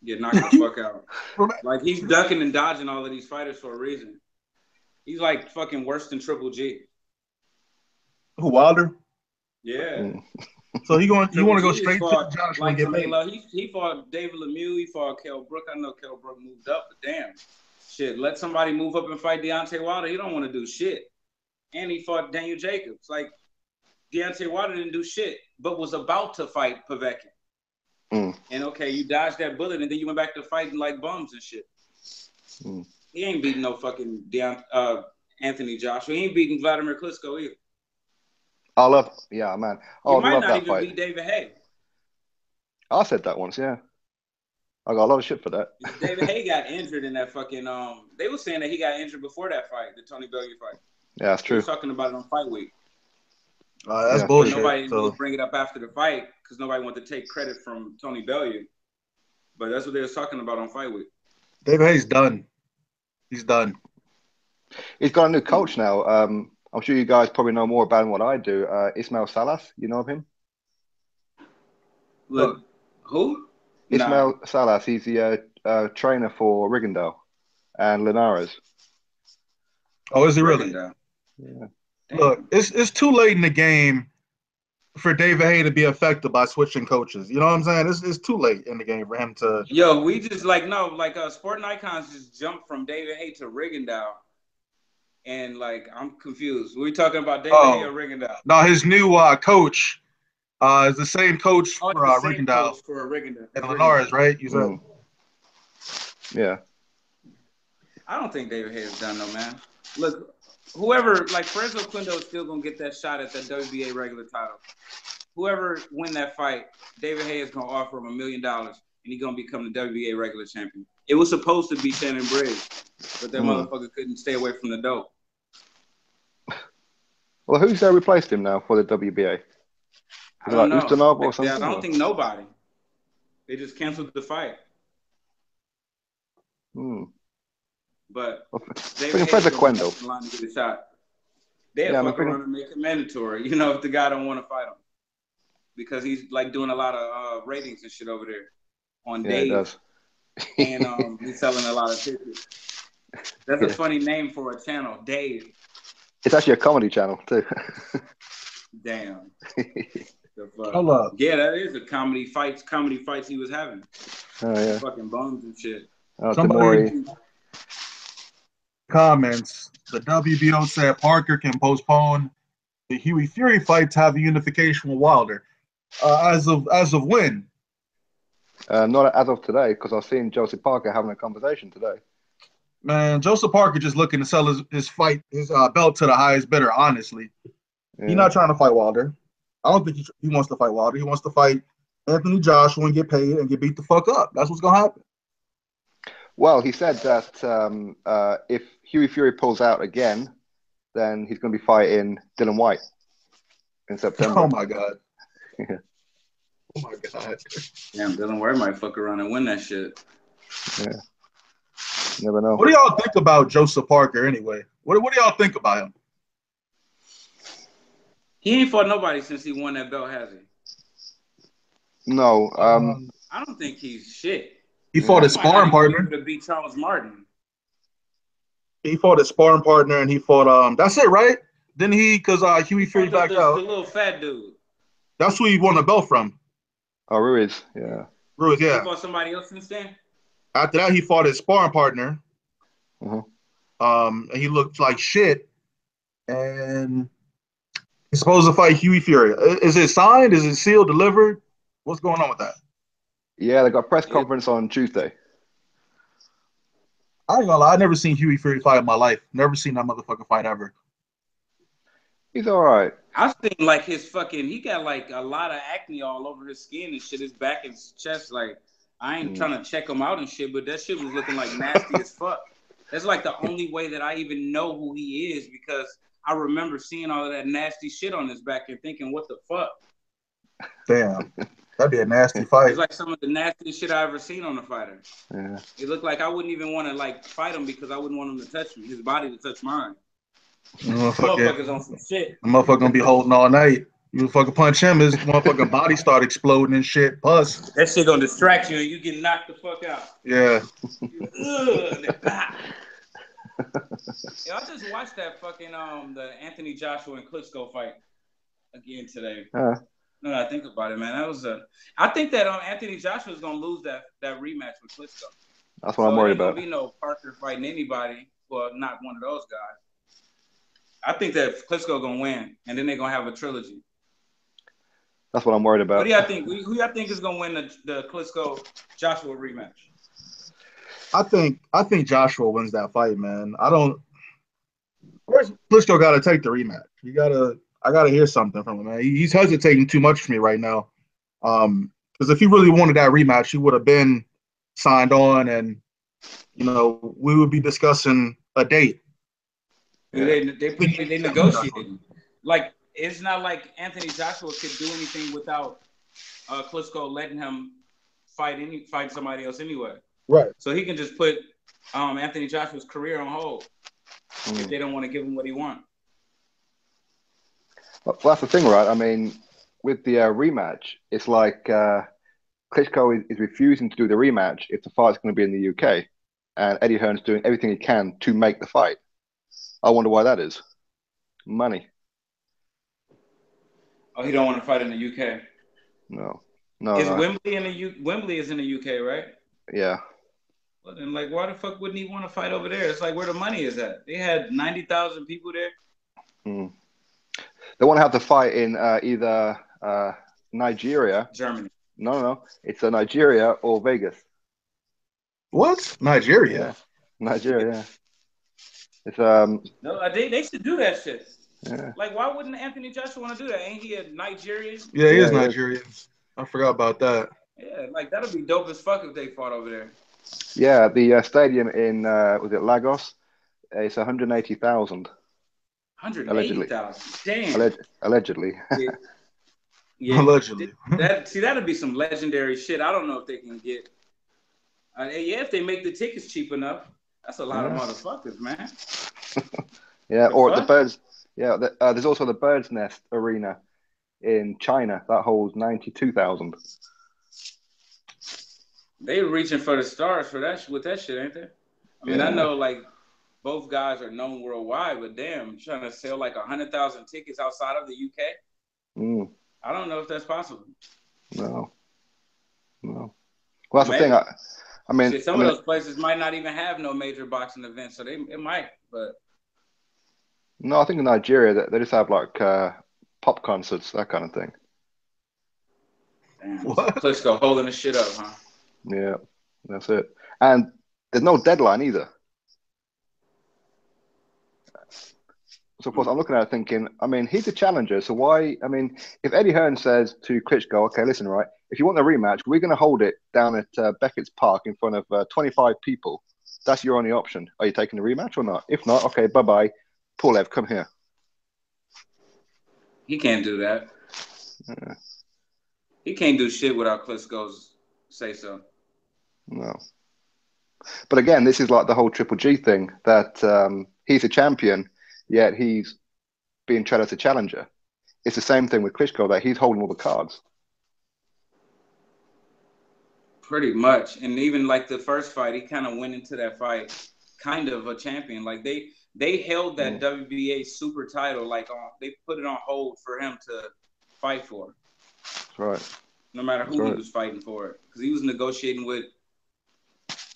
Get knocked the fuck out. Like he's ducking and dodging all of these fighters for a reason. He's like fucking worse than Triple G. Who, Wilder? Yeah. So you want to go straight to Joshua like and get paid? He fought David Lemieux. He fought Kell Brook. I know Kell Brook moved up, but damn, shit, let somebody move up and fight Deontay Wilder. He don't want to do shit. And he fought Daniel Jacobs. Like Deontay Wilder didn't do shit, but was about to fight Povetkin. And okay, you dodged that bullet, and then you went back to fighting like bums and shit. He ain't beating no fucking Anthony Joshua. He ain't beating Vladimir Klitschko either. I love, yeah, man. He might not even beat David Haye. I said that once, yeah. I got a lot of shit for that. David Haye got injured in that fucking. They were saying that he got injured before that fight, the Tony Bellew fight. Yeah, that's true. He was talking about it on Fight Week. That's bullshit. Nobody would bring it up after the fight because nobody wanted to take credit from Tony Bellew. But that's what they was talking about on Fight Week. David Haye's done. He's done. He's got a new coach now. I'm sure you guys probably know more about him than what I do. Ismail Salas, you know of him? Look, who? Ismail Salas. He's the trainer for Rigondeaux and Linares. Oh, is he really? Yeah. Look, it's too late in the game for David Haye to be affected by switching coaches. You know what I'm saying? It's too late in the game for him to. Yo, we just Sporting Icons just jumped from David Haye to Rigondeaux, and I'm confused. Were we talking about David Haye or Rigondeaux? No, his new coach is the same coach for Rigondeaux. For Rigondeaux. And Linares, right? You said. Yeah. I don't think David Haye is done, though, man. Look, whoever, Franzo Quindo is still going to get that shot at the WBA regular title. Whoever win that fight, David Haye is going to offer him $1 million, and he's going to become the WBA regular champion. It was supposed to be Shannon Briggs, but that motherfucker couldn't stay away from the dope. Well, who's replaced him now for the WBA? I don't know. Ustinov or something? I don't think nobody. They just canceled the fight. But David Haye is line to get a shot. They'll fuck around and make it mandatory, if the guy don't want to fight him. Because he's doing a lot of ratings and shit over there on Davies. And he's selling a lot of tickets. That's a funny name for a channel, Dave. It's actually a comedy channel too. Damn. Hold up. Yeah, that is a comedy fights he was having. Oh yeah. Fucking bones and shit. Somebody comments. The WBO said Parker can postpone the Huey Fury fight to have a unification with Wilder. As of when? Not as of today, because I've seen Joseph Parker having a conversation today. Man, Joseph Parker just looking to sell his belt to the highest bidder, honestly. Yeah. He's not trying to fight Wilder. I don't think he wants to fight Wilder. He wants to fight Anthony Joshua and get paid and get beat the fuck up. That's what's going to happen. Well, he said that if Huey Fury pulls out again, then he's going to be fighting Dylan White in September. Oh, my God. Yeah. Oh, my God. Damn, Dylan White might fuck around and win that shit. Yeah. Never know. What do y'all think about Joseph Parker anyway? What do y'all think about him? He ain't fought nobody since he won that belt, has he? No. I don't think he's shit. He fought his sparring partner. To beat Charles Martin. He fought his sparring partner, and he fought. That's it, right? Didn't he? Because Huey Fury backed out. The little fat dude. That's who he won the belt from. Oh, Ruiz. Yeah. Ruiz, yeah. He fought somebody else since then. After that, he fought his sparring partner. And he looked like shit. And he's supposed to fight Huey Fury. Is it signed? Is it sealed? Delivered? What's going on with that? Yeah, they got a press conference on Tuesday. I ain't gonna lie, I've never seen Huey Fury fight in my life. Never seen that motherfucker fight ever. He's all right. I've seen his he got a lot of acne all over his skin and shit, his back and his chest. I ain't trying to check him out and shit, but that shit was looking nasty as fuck. That's the only way that I even know who he is, because I remember seeing all of that nasty shit on his back and thinking, what the fuck? Damn. That'd be a nasty fight. It's some of the nastiest shit I ever seen on a fighter. Yeah. It looked like I wouldn't even want to fight him because I wouldn't want him to touch me, his body to touch mine. Motherfuckers on some shit. The motherfucker gonna be holding all night. You fucking punch him, his motherfucking body start exploding and shit. Pus. That shit gonna distract you and you get knocked the fuck out. Yeah. I just watched that fucking the Anthony Joshua and Klitschko fight again today. No, I think about it, man. That was I think that Anthony Joshua is gonna lose that rematch with Klitschko. That's what I'm worried about. There's gonna be no Parker fighting anybody. Well, not one of those guys. I think that Klitschko gonna win, and then they're gonna have a trilogy. That's what I'm worried about. What do y'all think? Who y'all think is gonna win the Klitschko Joshua rematch? I think Joshua wins that fight, man. First, Klitschko got to take the rematch. I gotta hear something from him, man. He's hesitating too much for me right now. Because if he really wanted that rematch, he would have been signed on, and we would be discussing a date. They negotiated. Like, it's not like Anthony Joshua could do anything without Klitschko letting him fight somebody else anyway. Right. So he can just put Anthony Joshua's career on hold if they don't want to give him what he wants. Well, that's the thing, right? I mean, with the rematch, it's like Klitschko is refusing to do the rematch if the fight's going to be in the UK, and Eddie Hearn's doing everything he can to make the fight. I wonder why that is. Money. Oh, he don't want to fight in the UK. No. Wembley in the Wembley is in the UK, right? Yeah. Well, then, like, why the fuck wouldn't he want to fight over there? It's like where the money is at. They had 90,000 people there. They want to have the fight in either Nigeria, Germany. No, it's Nigeria or Vegas. What? Nigeria? Yeah. Nigeria. It's No, they should do that shit. Yeah. Like, why wouldn't Anthony Joshua want to do that? Ain't he a Nigerian? Yeah, he is Nigerian. I forgot about that. Yeah, like that'd be dope as fuck if they fought over there. Yeah, the stadium in was it Lagos? It's 180,000. 180,000. Damn. Allegedly. Yeah. Allegedly. That'd be some legendary shit. I don't know if they can get. If they make the tickets cheap enough, that's a lot of motherfuckers, man. Yeah, or the Birds. Yeah, there's also the Bird's Nest Arena in China that holds 92,000. They reaching for the stars for that with that shit, ain't they? I mean, I know like both guys are known worldwide, but damn, trying to sell like 100,000 tickets outside of the UK. I don't know if that's possible. No. Well, that's the thing. I mean, of those places might not even have no major boxing events, so it might. But no, I think in Nigeria they just have like pop concerts, that kind of thing. Damn, what? Klitschko holding the shit up, huh? Yeah, that's it. And there's no deadline either. So, of course, I'm looking at it thinking, I mean, he's a challenger. So why, I mean, if Eddie Hearn says to Klitschko, okay, listen, right, if you want the rematch, we're going to hold it down at Beckett's Park in front of 25 people. That's your only option. Are you taking the rematch or not? If not, okay, bye-bye. Pulev, come here. He can't do that. Yeah. He can't do shit without Klitschko's say so. No. But again, this is like the whole Triple G thing, that he's a champion, yet he's being treated as a challenger. It's the same thing with Klitschko, that he's holding all the cards. Pretty much. And even like the first fight, he kind of went into that fight kind of a champion. Like they held that WBA super title, like they put it on hold for him to fight for. That's right. No matter who he was fighting for. Because he was negotiating with,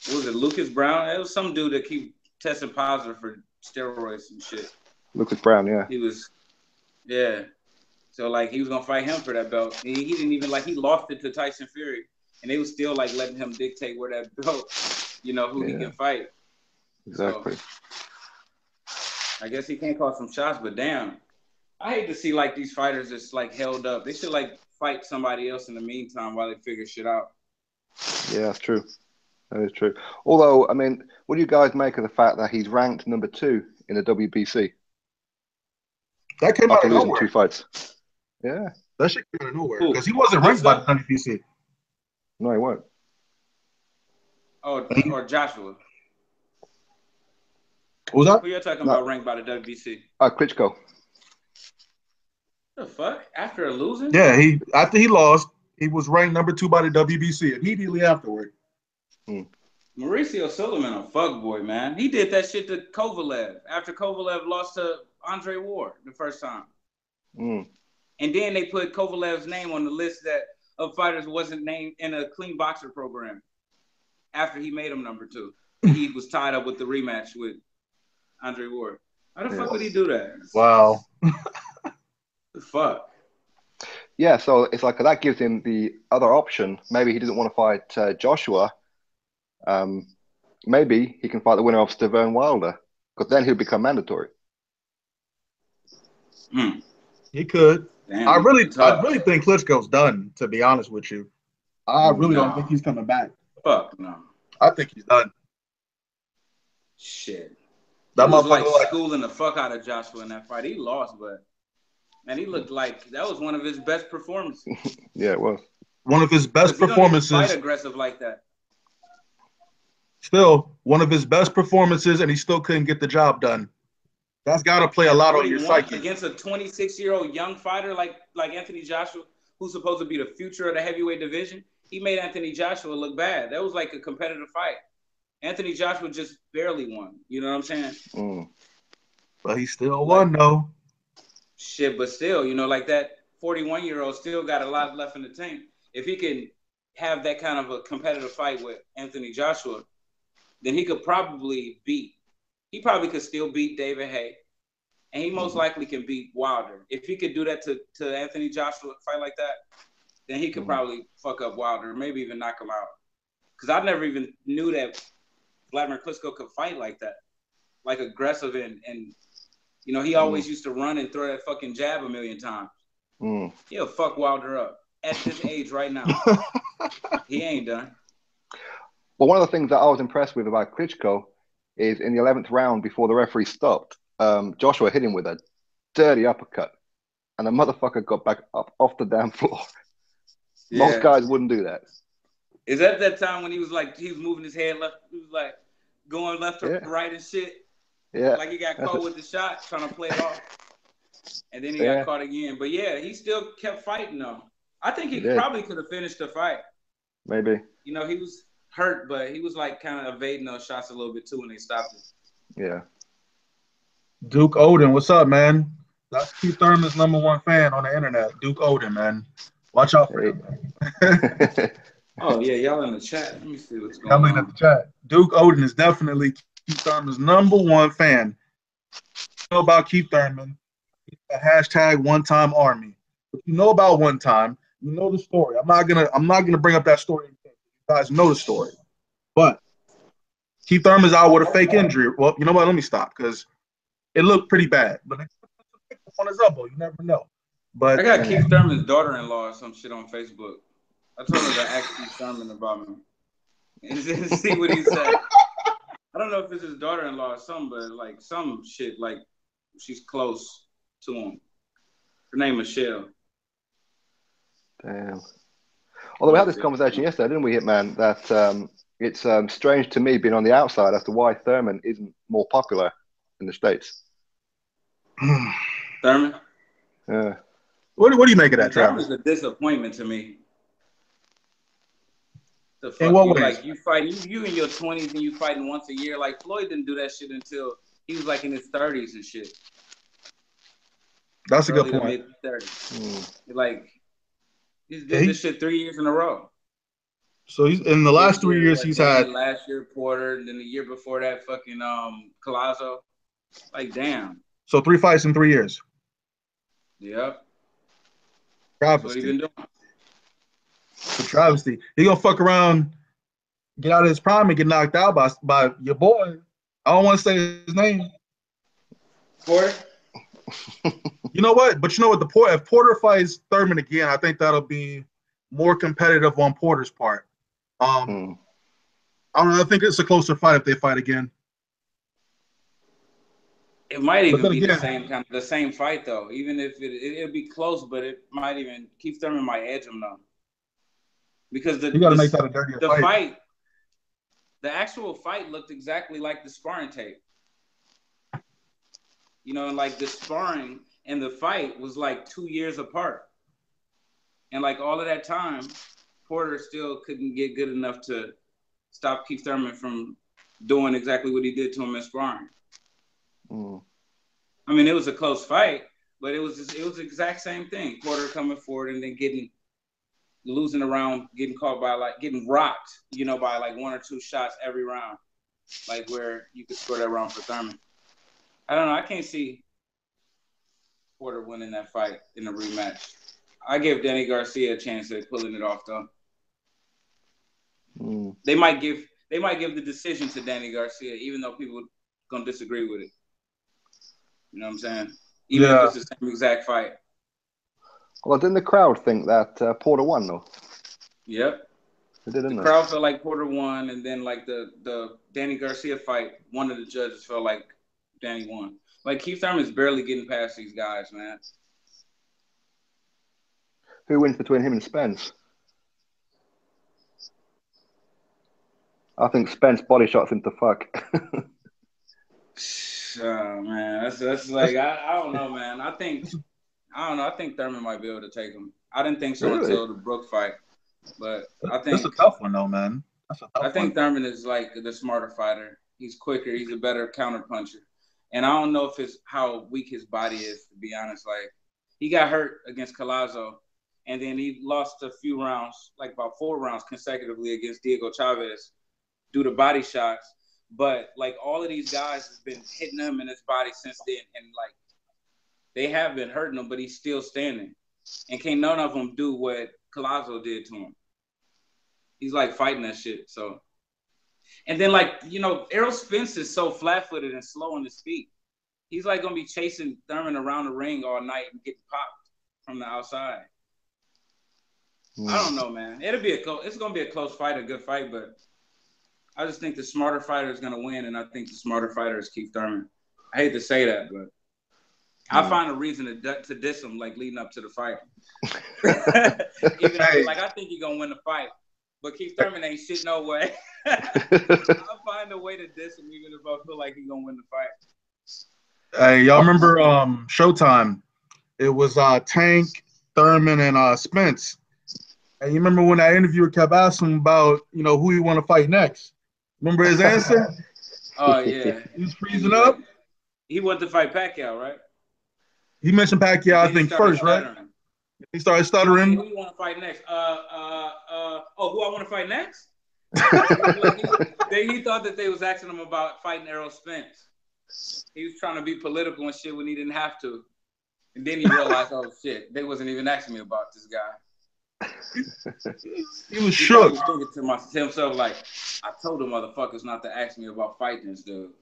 what was it, Lucas Brown? It was some dude that keep testing positive for steroids and shit. Lucas Brown, yeah. He was, yeah. So, like, he was going to fight him for that belt. He didn't even, like, he lost it to Tyson Fury. And they was still, like, letting him dictate where that belt, who he can fight. Exactly. So, I guess he can't call some shots, but damn. I hate to see, like, these fighters just, like, held up. They should, like, fight somebody else in the meantime while they figure shit out. Yeah, that's true. That is true. Although, I mean, what do you guys make of the fact that he's ranked number 2 in the WBC? That came out of nowhere. 2 fights. Yeah. That shit came out of nowhere. Because he wasn't ranked by the WBC. No, he won't. Oh, or Joshua. What was that? Who you're talking about ranked by the WBC? Klitschko. The fuck? After losing? Yeah, after he lost, he was ranked number 2 by the WBC immediately afterward. Mauricio Sullivan a fuckboy, man. He did that shit to Kovalev after Kovalev lost to Andre Ward the first time. And then they put Kovalev's name on the list of fighters wasn't named in a clean boxer program after he made him number 2. He was tied up with the rematch with Andre Ward. How the fuck would he do that? Wow. The fuck? Yeah, so it's like that gives him the other option. Maybe he doesn't want to fight Joshua. Maybe he can fight the winner of Stavern Wilder, because then he'll become mandatory. He could. Damn, I really think Klitschko's done, to be honest with you. I really don't think he's coming back. Fuck no. I think he's done. Shit. That He was motherfucker like schooling the fuck out of Joshua in that fight. He lost, but man, he looked like that was one of his best performances. Yeah, it was one of his best performances. He don't even fight aggressive like that. Still, one of his best performances, and he still couldn't get the job done. That's got to play a lot on your psyche. Against a 26-year-old young fighter like Anthony Joshua, who's supposed to be the future of the heavyweight division. He made Anthony Joshua look bad. That was like a competitive fight. Anthony Joshua just barely won. You know what I'm saying? But he still won, though. Shit, but still, like that 41-year-old still got a lot left in the tank. If he can have that kind of a competitive fight with Anthony Joshua, then he could probably still beat David Haye. And he most likely can beat Wilder. If he could do that to Anthony Joshua, fight like that, then he could probably fuck up Wilder, maybe even knock him out. Because I never even knew that Vladimir Klitschko could fight like that, like aggressive and he always used to run and throw that fucking jab a million times. He'll fuck Wilder up at this age right now. He ain't done. Well, one of the things that I was impressed with about Klitschko is in the 11th round before the referee stopped, Joshua hit him with a dirty uppercut, and the motherfucker got back up off the damn floor. Yeah. Most guys wouldn't do that. Is that time when he was moving his head left? He was like going left or right and shit. Yeah. Like he got caught with the shot, trying to play it off. And then he got caught again. But yeah, he still kept fighting though. I think he probably could have finished the fight. Maybe. He was hurt, but he was like kind of evading those shots a little bit too when they stopped it. Yeah. Duke Oden, what's up, man? That's Keith Thurman's #1 fan on the internet. Duke Oden, man. Watch out for him. Oh yeah, y'all in the chat. Let me see what's going on. I'm in the chat. Duke Oden is definitely Keith Thurman's #1 fan. You know about Keith Thurman? A hashtag one-time army. If you know about one time, you know the story. I'm not gonna bring up that story. You guys know the story. But Keith Thurman's out with a fake injury. Well, you know what? Let me stop because it looked pretty bad. But on his elbow, you never know. But I got Keith Thurman's daughter-in-law or some shit on Facebook. I told her to ask Keith Thurman about me and see what he said. I don't know if it's his daughter-in-law or something, but like some shit, like she's close to him. Her name is Michelle. Damn. Although we had this conversation yesterday, didn't we, Hitman? That it's strange to me being on the outside as to why Thurman isn't more popular in the States. Thurman? Yeah. What do you make of that, Travis? Thurman's a disappointment to me. The fuck in what you ways? like? You fight you in your 20s and you fighting once a year. Like Floyd didn't do that shit until he was like in his 30s and shit. That's a good point. Mid-30s. Like he's did this shit 3 years in a row. So he's in the last 3 years he's had. Last year Porter, and then the year before that fucking Collazo. Like damn. So 3 fights in 3 years. Yep. Travesty. That's what he been doing. It's a travesty. He gonna fuck around, get out of his prime, and get knocked out by your boy. I don't want to say his name. Porter. You know what? But you know what? If Porter fights Thurman again, I think that'll be more competitive on Porter's part. I don't know. I think it's a closer fight if they fight again. It might even be the same fight though. Even if it'll be close, but it might even Keith Thurman might edge him though. Because you got to make that a dirtier fight. The actual fight looked exactly like the sparring tape. And like the sparring and the fight was like 2 years apart. And like all of that time, Porter still couldn't get good enough to stop Keith Thurman from doing exactly what he did to him in sparring. I mean, it was a close fight, but it was the exact same thing. Porter coming forward and then losing a round, getting caught by getting rocked, by like 1 or 2 shots every round, like where you could score that round for Thurman. I don't know. I can't see Porter winning that fight in a rematch. I give Danny Garcia a chance at pulling it off though. They might give the decision to Danny Garcia, even though people are gonna disagree with it. You know what I'm saying? Even if it's the same exact fight. Well, didn't the crowd think that Porter won, though? Yep. The crowd felt like Porter won, and then like the Danny Garcia fight, one of the judges felt like Danny won. Like Keith Thurman's barely getting past these guys, man. Who wins between him and Spence? I think Spence body shots him to fuck. Oh, man, that's like I don't know, man. I don't know. I think Thurman might be able to take him. I didn't think so until the Brook fight, but I think that's a tough one, though, man. I think Thurman is like the smarter fighter. He's quicker. He's a better counter puncher, and I don't know if it's how weak his body is. To be honest, like he got hurt against Collazo, and then he lost a few rounds, like about 4 rounds consecutively against Diego Chavez due to body shots. But like all of these guys have been hitting him in his body since then, and like they have been hurting him, but he's still standing. And can't none of them do what Collazo did to him. He's like fighting that shit. So, and then like Errol Spence is so flat-footed and slow on his feet. He's like gonna be chasing Thurman around the ring all night and getting popped from the outside. I don't know, man. It's gonna be a close fight, a good fight, but I just think the smarter fighter is going to win, and I think the smarter fighter is Keith Thurman. I hate to say that, but I find a reason to diss him, like, leading up to the fight. Even though, like, I think he's going to win the fight, but Keith Thurman ain't shit no way. I'll find a way to diss him, even if I feel like he's going to win the fight. Hey, y'all remember Showtime? It was Tank, Thurman, and Spence. And you remember when that interviewer kept asking him about, who he want to fight next? Remember his answer? Oh, yeah. He was freezing up. He wanted to fight Pacquiao, right? He mentioned Pacquiao, I think, first, stuttering. Right? He started stuttering. Who you want to fight next? Who I want to fight next? He thought that they was asking him about fighting Errol Spence. He was trying to be political and shit when he didn't have to. And then he realized, oh, shit, they wasn't even asking me about this guy. He was shook. He was thinking to himself, like, I told the motherfuckers not to ask me about fighting this dude.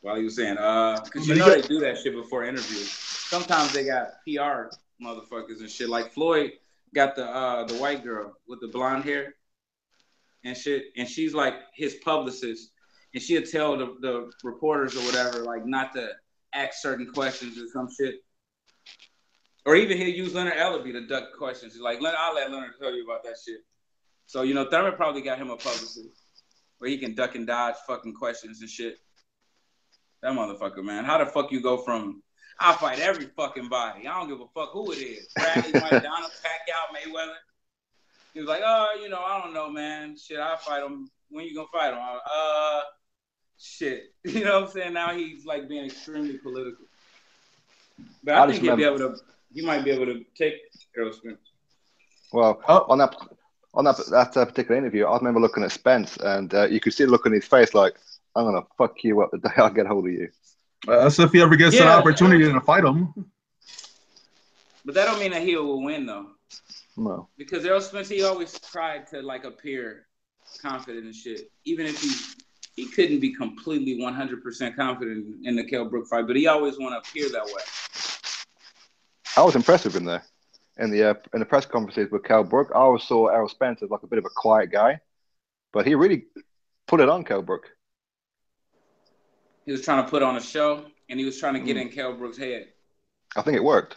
While he was saying, because they do that shit before interviews. Sometimes they got PR motherfuckers and shit. Like Floyd got the white girl with the blonde hair and shit, and she's like his publicist, and she'll tell the reporters or whatever, like, not to ask certain questions or some shit. Or even he'll use Leonard Ellerby to duck questions. He's like, I'll let Leonard tell you about that shit. So, Thurman probably got him a publicist where he can duck and dodge fucking questions and shit. That motherfucker, man. How the fuck you go from, I'll fight every fucking body. I don't give a fuck who it is. Bradley, Mike Donald, Pacquiao, Mayweather. He was like, I don't know, man. Shit, I'll fight him. When you gonna fight him? Shit. You know what I'm saying? Now he's like being extremely political. But I think he might be able to take Errol Spence. Well, on that particular interview, I remember looking at Spence, and you could see the look on his face, like, I'm gonna fuck you up the day I get hold of you. That's if he ever gets an opportunity to fight him. But that don't mean that he will win, though. No. Because Errol Spence, he always tried to like appear confident and shit, even if he couldn't be completely 100% confident in the Kell Brook fight, but he always want to appear that way. I was impressed with him there. In the press conferences with Kell Brook, I always saw Errol Spence as like a bit of a quiet guy, but he really put it on Kell Brook. He was trying to put on a show, and he was trying to get in Kell Brook's head. I think it worked.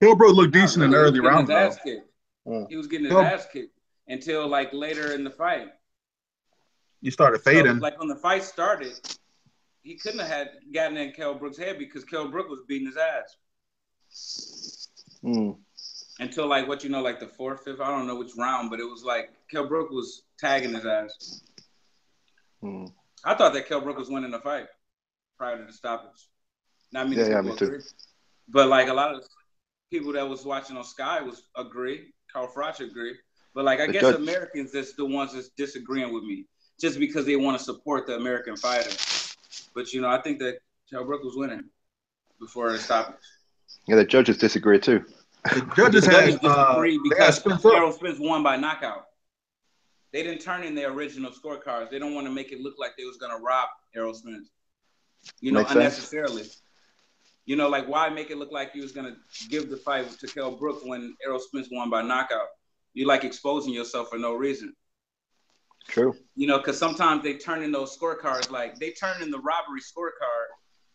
Kell Brook looked decent in the early rounds, though. He was getting his ass kicked until like later in the fight. You started fading. So, like when the fight started, he couldn't have gotten in Kell Brook's head because Kell Brook was beating his ass. Until like like the 4th, 5th, I don't know which round, but it was like Kell Brook was tagging his ass. I thought that Kell Brook was winning the fight prior to the stoppage. Not many people agree. But like a lot of people that was watching on Sky agree. Carl Froch agree. But like I guess Americans, that's the ones that's disagreeing with me just because they want to support the American fighter. But I think that Kell Brook was winning before the stoppage. Yeah, the judges disagree too. The judges disagree because Errol Spence won by knockout. They didn't turn in their original scorecards. They don't want to make it look like they was gonna rob Errol Spence, unnecessarily. You know, like why make it look like you was gonna give the fight to Kell Brook when Errol Spence won by knockout? You like exposing yourself for no reason. True. You know, because sometimes they turn in those scorecards, like they turn in the robbery scorecard,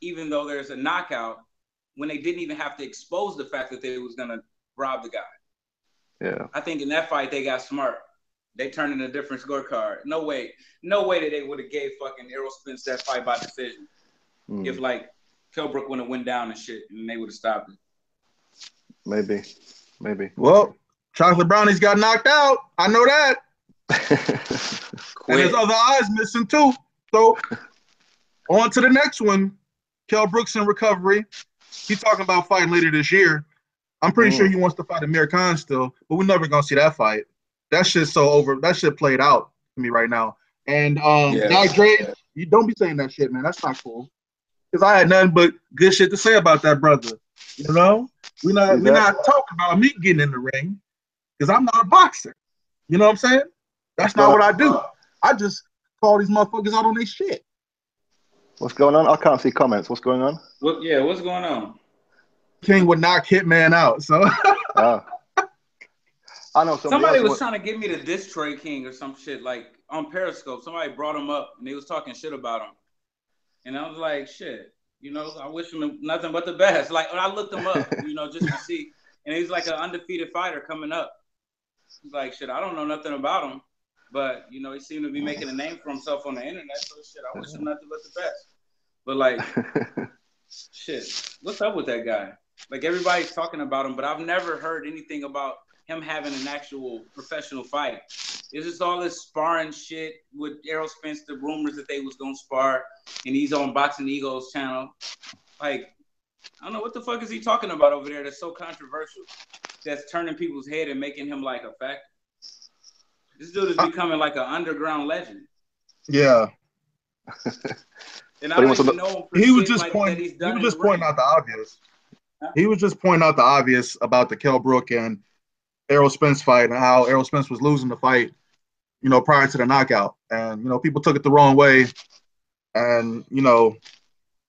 even though there's a knockout, when they didn't even have to expose the fact that they was gonna rob the guy. Yeah. I think in that fight they got smart. They turned in a different scorecard. No way that they would have gave fucking Errol Spence that fight by decision. If like Kell Brook wouldn't have went down and shit, and they would have stopped it. Maybe. Well, Chocolate Brownies got knocked out. I know that. And his other eyes missing too. So on to the next one. Kell Brook's in recovery. He's talking about fighting later this year. I'm pretty sure he wants to fight Amir Khan still, but we're never gonna see that fight. That shit's so over. That shit played out to me right now. And Doc Dre, you don't be saying that shit, man. That's not cool. Because I had nothing but good shit to say about that brother. You know, we're not talking about me getting in the ring because I'm not a boxer. You know what I'm saying? That's not what I do. I just call these motherfuckers out on their shit. What's going on? I can't see comments. What's going on? What's going on? King would knock Hitman out. So I know somebody was trying to get me to diss Troy King or some shit like on Periscope. Somebody brought him up and they was talking shit about him. And I was like, shit, you know, I wish him nothing but the best. Like, I looked him up, you know, just to see. And he's like an undefeated fighter coming up. He's like, shit, I don't know nothing about him. But, you know, he seemed to be making a name for himself on the internet. So, shit, I wish him nothing but the best. But, like, shit, what's up with that guy? Like, everybody's talking about him, but I've never heard anything about him having an actual professional fight. It's just all this sparring shit with Errol Spence, the rumors that they was going to spar, and he's on Boxing Eagles channel. Like, I don't know, what the fuck is he talking about over there that's so controversial, that's turning people's head and making him like a factor? This dude is becoming like an underground legend. Yeah. And I don't even know him for he was shit just like pointing, that he's done. He was just pointing out the obvious. Huh? He was just pointing out the obvious about the Kell Brook and Errol Spence fight and how Errol Spence was losing the fight, you know, prior to the knockout. And, you know, people took it the wrong way. And, you know,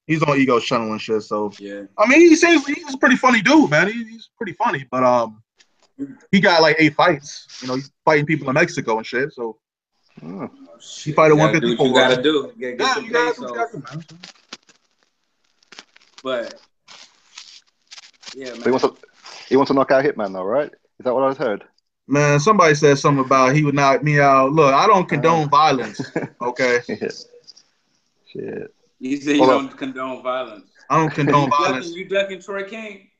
he's on Ego's channel and shit. So, yeah. I mean, he's a pretty funny dude, man. He's pretty funny. But he got like 8 fights. You know, he's fighting people in Mexico and shit. So, he fighted 154. Do what you gotta do. You gotta you get some pesos. man. But, yeah, man. So he wants to knock out Hitman, though, right? Is that what I heard? Man, somebody said something about he would knock me out. Look, I don't condone violence, okay? Shit. You say you don't condone violence. I don't condone violence. You ducking Troy King?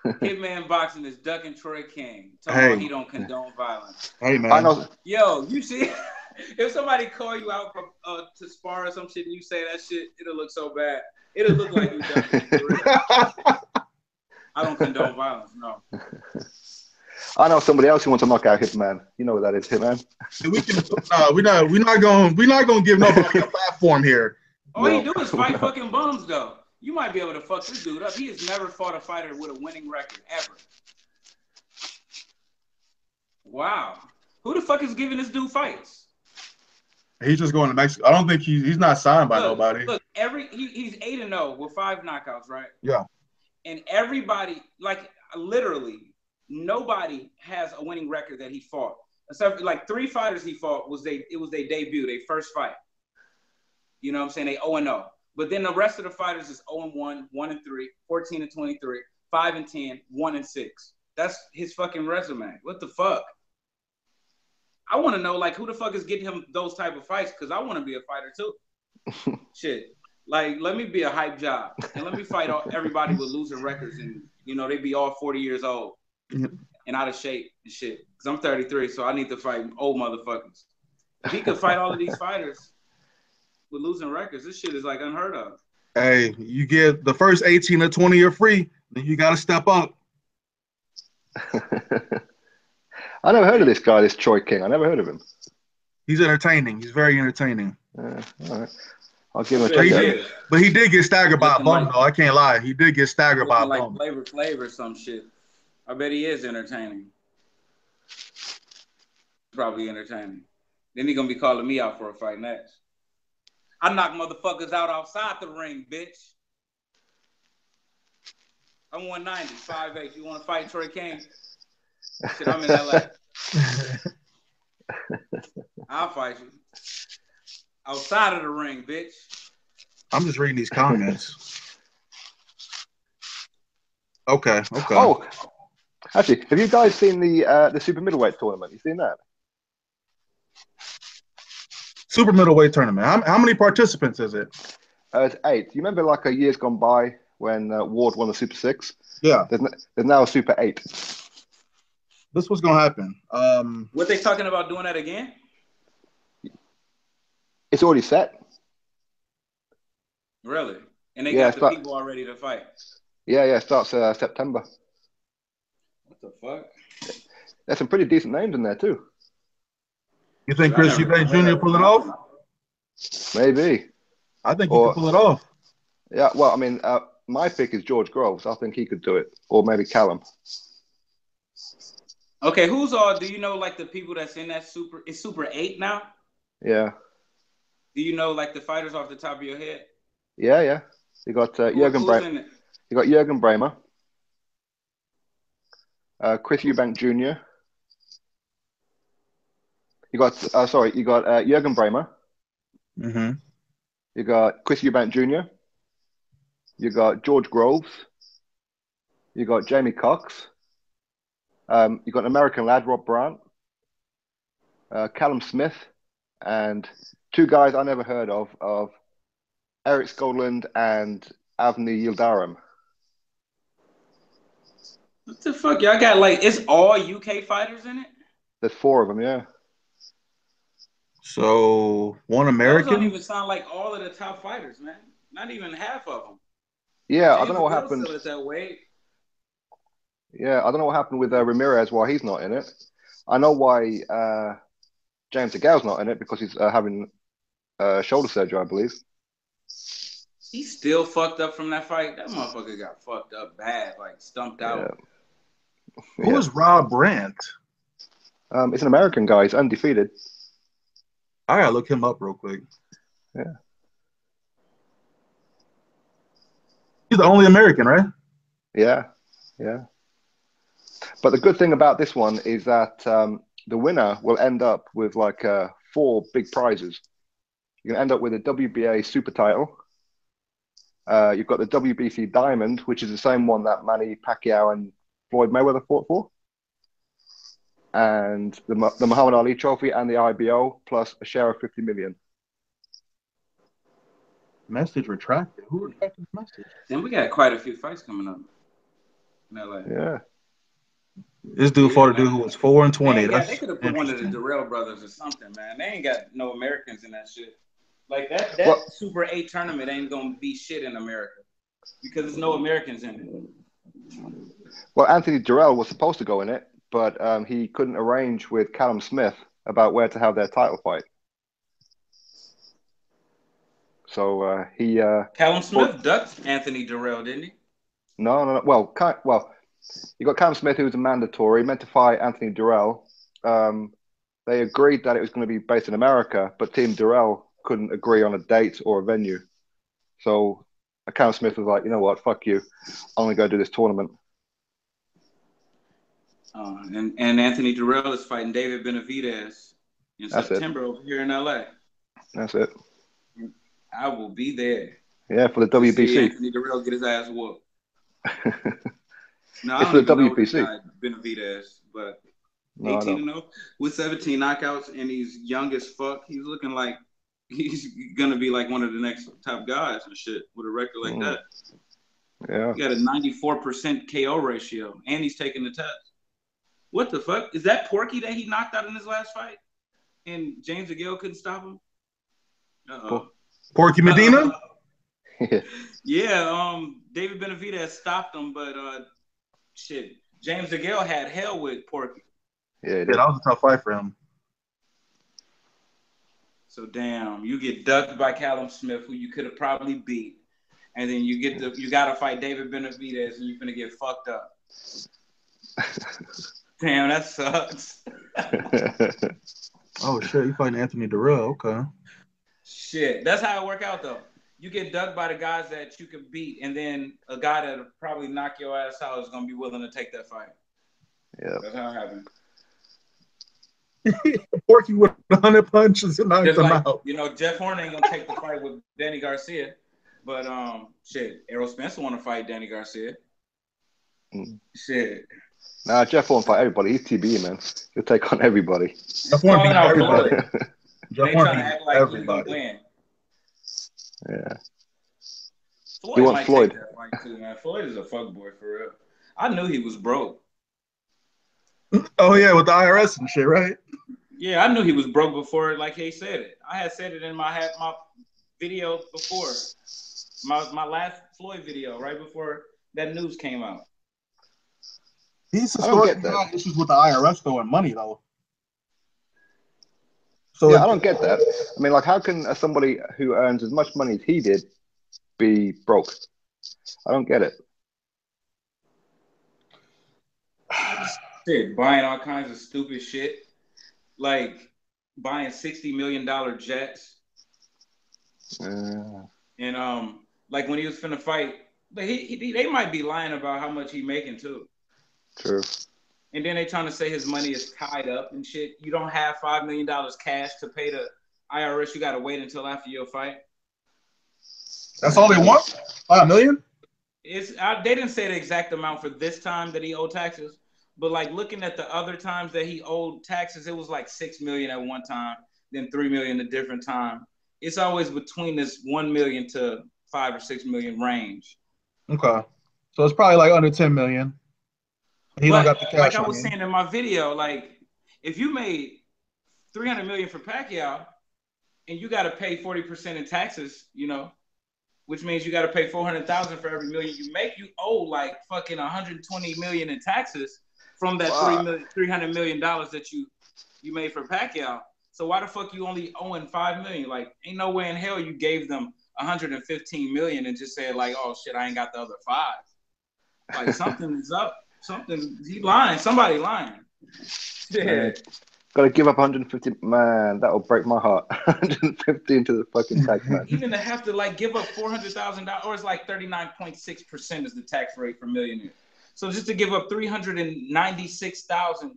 Hitman Boxing is ducking Troy King. He don't condone violence. Hey, man. I know. Yo, you see, if somebody call you out for, to spar or some shit and you say that shit, it'll look so bad. It'll look like you ducking. I don't condone violence, no. I know somebody else who wants to knock out Hitman. You know what that is, Hitman. We're not gonna give nobody a platform here. All he do is fight fucking bums, though. You might be able to fuck this dude up. He has never fought a fighter with a winning record ever. Wow, who the fuck is giving this dude fights? He's just going to Mexico. I don't think he's not signed by nobody. Look, he's 8-0 with 5 knockouts, right? Yeah. And everybody, like literally, nobody has a winning record that he fought. Except for, like 3 fighters he fought it was their debut, their first fight. You know what I'm saying? They 0-0. But then the rest of the fighters is 0-1, 1-3, 14-23, 5-10, 1-6. That's his fucking resume. What the fuck? I want to know, like, who the fuck is getting him those type of fights? Because I want to be a fighter too. Shit. Like, let me be a hype job. And let me fight everybody with losing records. And, you know, they be all 40 years old and out of shape and shit. Because I'm 33, so I need to fight old motherfuckers. If he could fight all of these fighters with losing records, this shit is, like, unheard of. Hey, you get the first 18 or 20 are free. Then you got to step up. I never heard of this guy, this Troy King. I never heard of him. He's entertaining. He's very entertaining. All right. I'll give him a check. But he did get staggered by a bum, though. I can't lie. He did get staggered by a bum. Like Flavor some shit. I bet he is entertaining. Probably entertaining. Then he's going to be calling me out for a fight next. I knock motherfuckers out outside the ring, bitch. I'm 190, 5'8". You want to fight Troy King? Shit, I'm in LA. I'll fight you. Outside of the ring, bitch. I'm just reading these comments. Okay. Oh, actually, have you guys seen the super middleweight tournament? You seen that? Super middleweight tournament. How many participants is it? It's 8. You remember like a year's gone by when Ward won the Super 6? Yeah. There's now a Super 8. This was gonna happen. Were they talking about doing that again? It's already set. Really? And they got the people all ready to fight? Yeah. It starts September. What the fuck? There's some pretty decent names in there too. You think Chris Eubank Jr. pull it off? Maybe. I think he could pull it off. Yeah, well, I mean, my pick is George Groves. I think he could do it. Or maybe Callum. Okay, who's all, do you know like the people that's in that it's Super 8 now? Yeah. Do you know like the fighters off the top of your head? Yeah. You got Jürgen Bremer. You got Jürgen Bremer. Chris Eubank Jr. You got Jürgen Bremer. Mm-hmm. You got Chris Eubank Jr. You got George Groves. You got Jamie Cox. You got an American lad, Rob Brandt. Callum Smith, and 2 guys I never heard of Eric Scotland and Avni Yildirim. What the fuck? Y'all got like, it's all UK fighters in it? There's 4 of them, yeah. So, one American? Those don't even sound like all of the top fighters, man. Not even half of them. Yeah, James I don't know what happened. Still at that weight. Yeah, I don't know what happened with Ramirez, why he's not in it. I know why James DeGale's not in it, because he's having shoulder surgery, I believe. He's still fucked up from that fight. That motherfucker got fucked up bad, like stumped out. Yeah. Who is Rob Brandt? It's an American guy. He's undefeated. I gotta look him up real quick. Yeah. He's the only American, right? Yeah. But the good thing about this one is that the winner will end up with like 4 big prizes. You're gonna end up with a WBA super title. You've got the WBC Diamond, which is the same one that Manny Pacquiao and Floyd Mayweather fought for. And the Muhammad Ali Trophy and the IBO, plus a share of 50 million. Message retracted. Who retracted the message? Then we got quite a few fights coming up in LA. Yeah. This dude fought a dude who was 4-20. They could have put one of the Durrell brothers or something, man. They ain't got no Americans in that shit. Like that Super 8 tournament ain't gonna be shit in America because there's no Americans in it. Well, Anthony Durrell was supposed to go in it, but he couldn't arrange with Callum Smith about where to have their title fight. So he Callum Smith ducked Anthony Durrell, didn't he? No. Well, you got Callum Smith, who was a mandatory, meant to fight Anthony Durrell. They agreed that it was going to be based in America, but Team Durrell couldn't agree on a date or a venue. So Callum Smith was like, you know what, fuck you. I'm going to go do this tournament. And Anthony Durrell is fighting David Benavidez in September over here in LA. That's it. I will be there. Yeah, for the WBC. See Anthony Durrell get his ass whooped. No, it's for the WBC. Benavidez, but 18-0 with 17 knockouts, and he's young as fuck. He's looking like he's gonna be like one of the next top guys and shit with a record like that. Yeah, he got a 94% KO ratio, and he's taking the test. What the fuck is that? Porky that he knocked out in his last fight, and James DeGale couldn't stop him. Porky Medina. Yeah, David Benavidez stopped him, but shit, James DeGale had hell with Porky. Yeah, that was a tough fight for him. So damn, you get ducked by Callum Smith, who you could have probably beat, and then you gotta fight David Benavidez, and you're gonna get fucked up. Damn, that sucks. Oh shit, you fighting Anthony Durrell? Okay. Shit, that's how it work out though. You get ducked by the guys that you can beat, and then a guy that'll probably knock your ass out is gonna be willing to take that fight. Yeah, that's how it happened. Porky with 100 punches and knocked him out. You know, Jeff Horn ain't gonna take the fight with Danny Garcia, but shit, Errol Spence want to fight Danny Garcia. Shit. Nah, Jeff won't fight everybody. He's TB, man. He'll take on everybody. Jeff Horn beat everybody. Jeff Horn beat everybody. Win. Yeah. Floyd might take that fight too, man. Floyd is a fuckboy for real. I knew he was broke. Oh yeah, with the IRS and shit, right? Yeah, I knew he was broke before, like he said it. I had said it in my video before, my last Floyd video, right before that news came out. He's historically got issues with the IRS throwing money though. So yeah, I don't get that. I mean, like, how can somebody who earns as much money as he did be broke? I don't get it. Shit, buying all kinds of stupid shit, like buying $60 million jets. And like when he was finna fight, but they might be lying about how much he making too. True. And then they trying to say his money is tied up and shit. You don't have $5 million cash to pay the IRS. You got to wait until after your fight. That's all they want? $5 million? They didn't say the exact amount for this time that he owed taxes, but like looking at the other times that he owed taxes, it was like $6 million at one time, then $3 million a different time. It's always between this $1 million to $5 or $6 million range. Okay, so it's probably like under $10 million. He don't got the cash. Like I was saying in my video, like if you made $300 million for Pacquiao and you got to pay 40% in taxes, you know, which means you got to pay $400,000 for every million you make. You owe like fucking $120 million in taxes from that $300 million that you made for Pacquiao. So why the fuck you only owing $5 million? Like, ain't no way in hell you gave them $115 million and just said like, oh shit, I ain't got the other $5. Like something is up. Something he lying. Somebody lying. Yeah. Got to give up 150. Man, that'll break my heart. 115 to the fucking tax man. Even to have to like give up $400,000, or it's like 39.6% is the tax rate for millionaires. So just to give up $396,000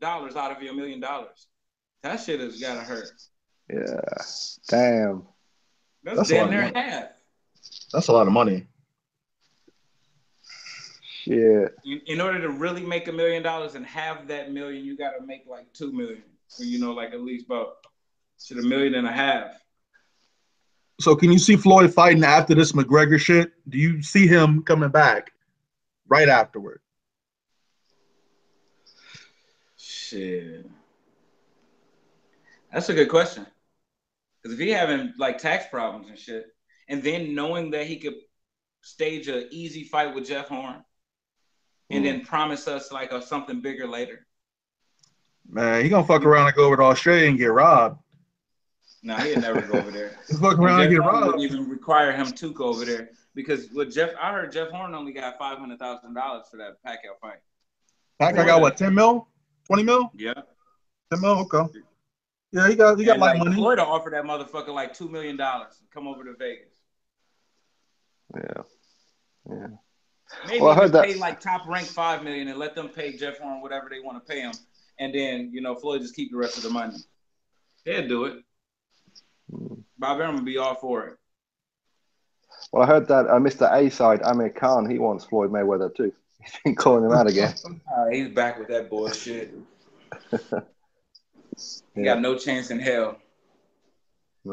out of your $1 million, that shit has gotta hurt. Yeah. Damn. That's damn near half. That's a lot of money. Yeah. In order to really make $1 million and have that million, you got to make like $2 million. So, you know, like at least about $1.5 million. So can you see Floyd fighting after this McGregor shit? Do you see him coming back right afterward? Shit. That's a good question. Because if he having like tax problems and shit, and then knowing that he could stage an easy fight with Jeff Horn, and then promise us like something bigger later. Man, he gonna fuck around and go over to Australia and get robbed. Nah, he'll never go over there. He's fucking around and get robbed. Wouldn't even require him to go over there because I heard Jeff Horn only got $500,000 for that Pacquiao fight. Pacquiao got what, 10 mil? 20 mil? Yeah. 10 mil? Okay. Yeah, he got like money. Floyd offered that motherfucker like $2 million to come over to Vegas. Yeah. Yeah. Maybe I heard pay like top rank $5 million and let them pay Jeff Horn whatever they want to pay him, and then you know Floyd just keep the rest of the money. They'll do it. Bob Arum would be all for it. Well, I heard that Mr. A side Amir Khan, he wants Floyd Mayweather too. He's been calling him out again. He's back with that bullshit. He got no chance in hell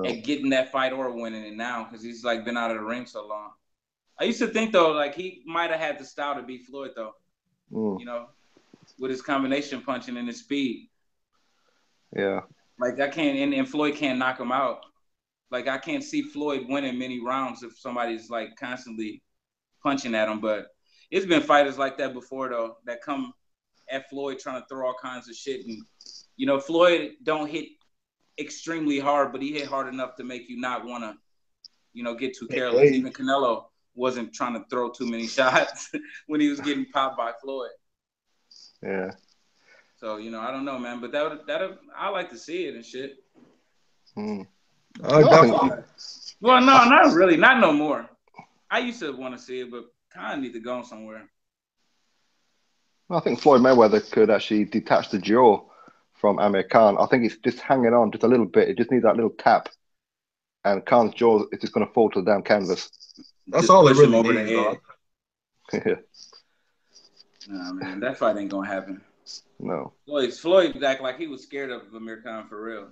at getting that fight or winning it now because he's like been out of the ring so long. I used to think though, like he might have had the style to beat Floyd though, you know, with his combination punching and his speed. Yeah. Like I can't, and Floyd can't knock him out. Like I can't see Floyd winning many rounds if somebody's like constantly punching at him. But it's been fighters like that before though that come at Floyd trying to throw all kinds of shit, and you know Floyd don't hit extremely hard, but he hit hard enough to make you not want to, you know, get too careless. Even Canelo wasn't trying to throw too many shots when he was getting popped by Floyd. Yeah. So, you know, I don't know, man, but that I like to see it and shit. Definitely. Well, no, not really, not no more. I used to want to see it, but kind of need to go somewhere. I think Floyd Mayweather could actually detach the jaw from Amir Khan. I think it's just hanging on just a little bit. It just needs that little tap, and Khan's jaw is just going to fall to the damn canvas. That's just all it really over needs, dog. Nah, man, that fight ain't gonna happen. No. Floyd act like he was scared of Amir Khan for real.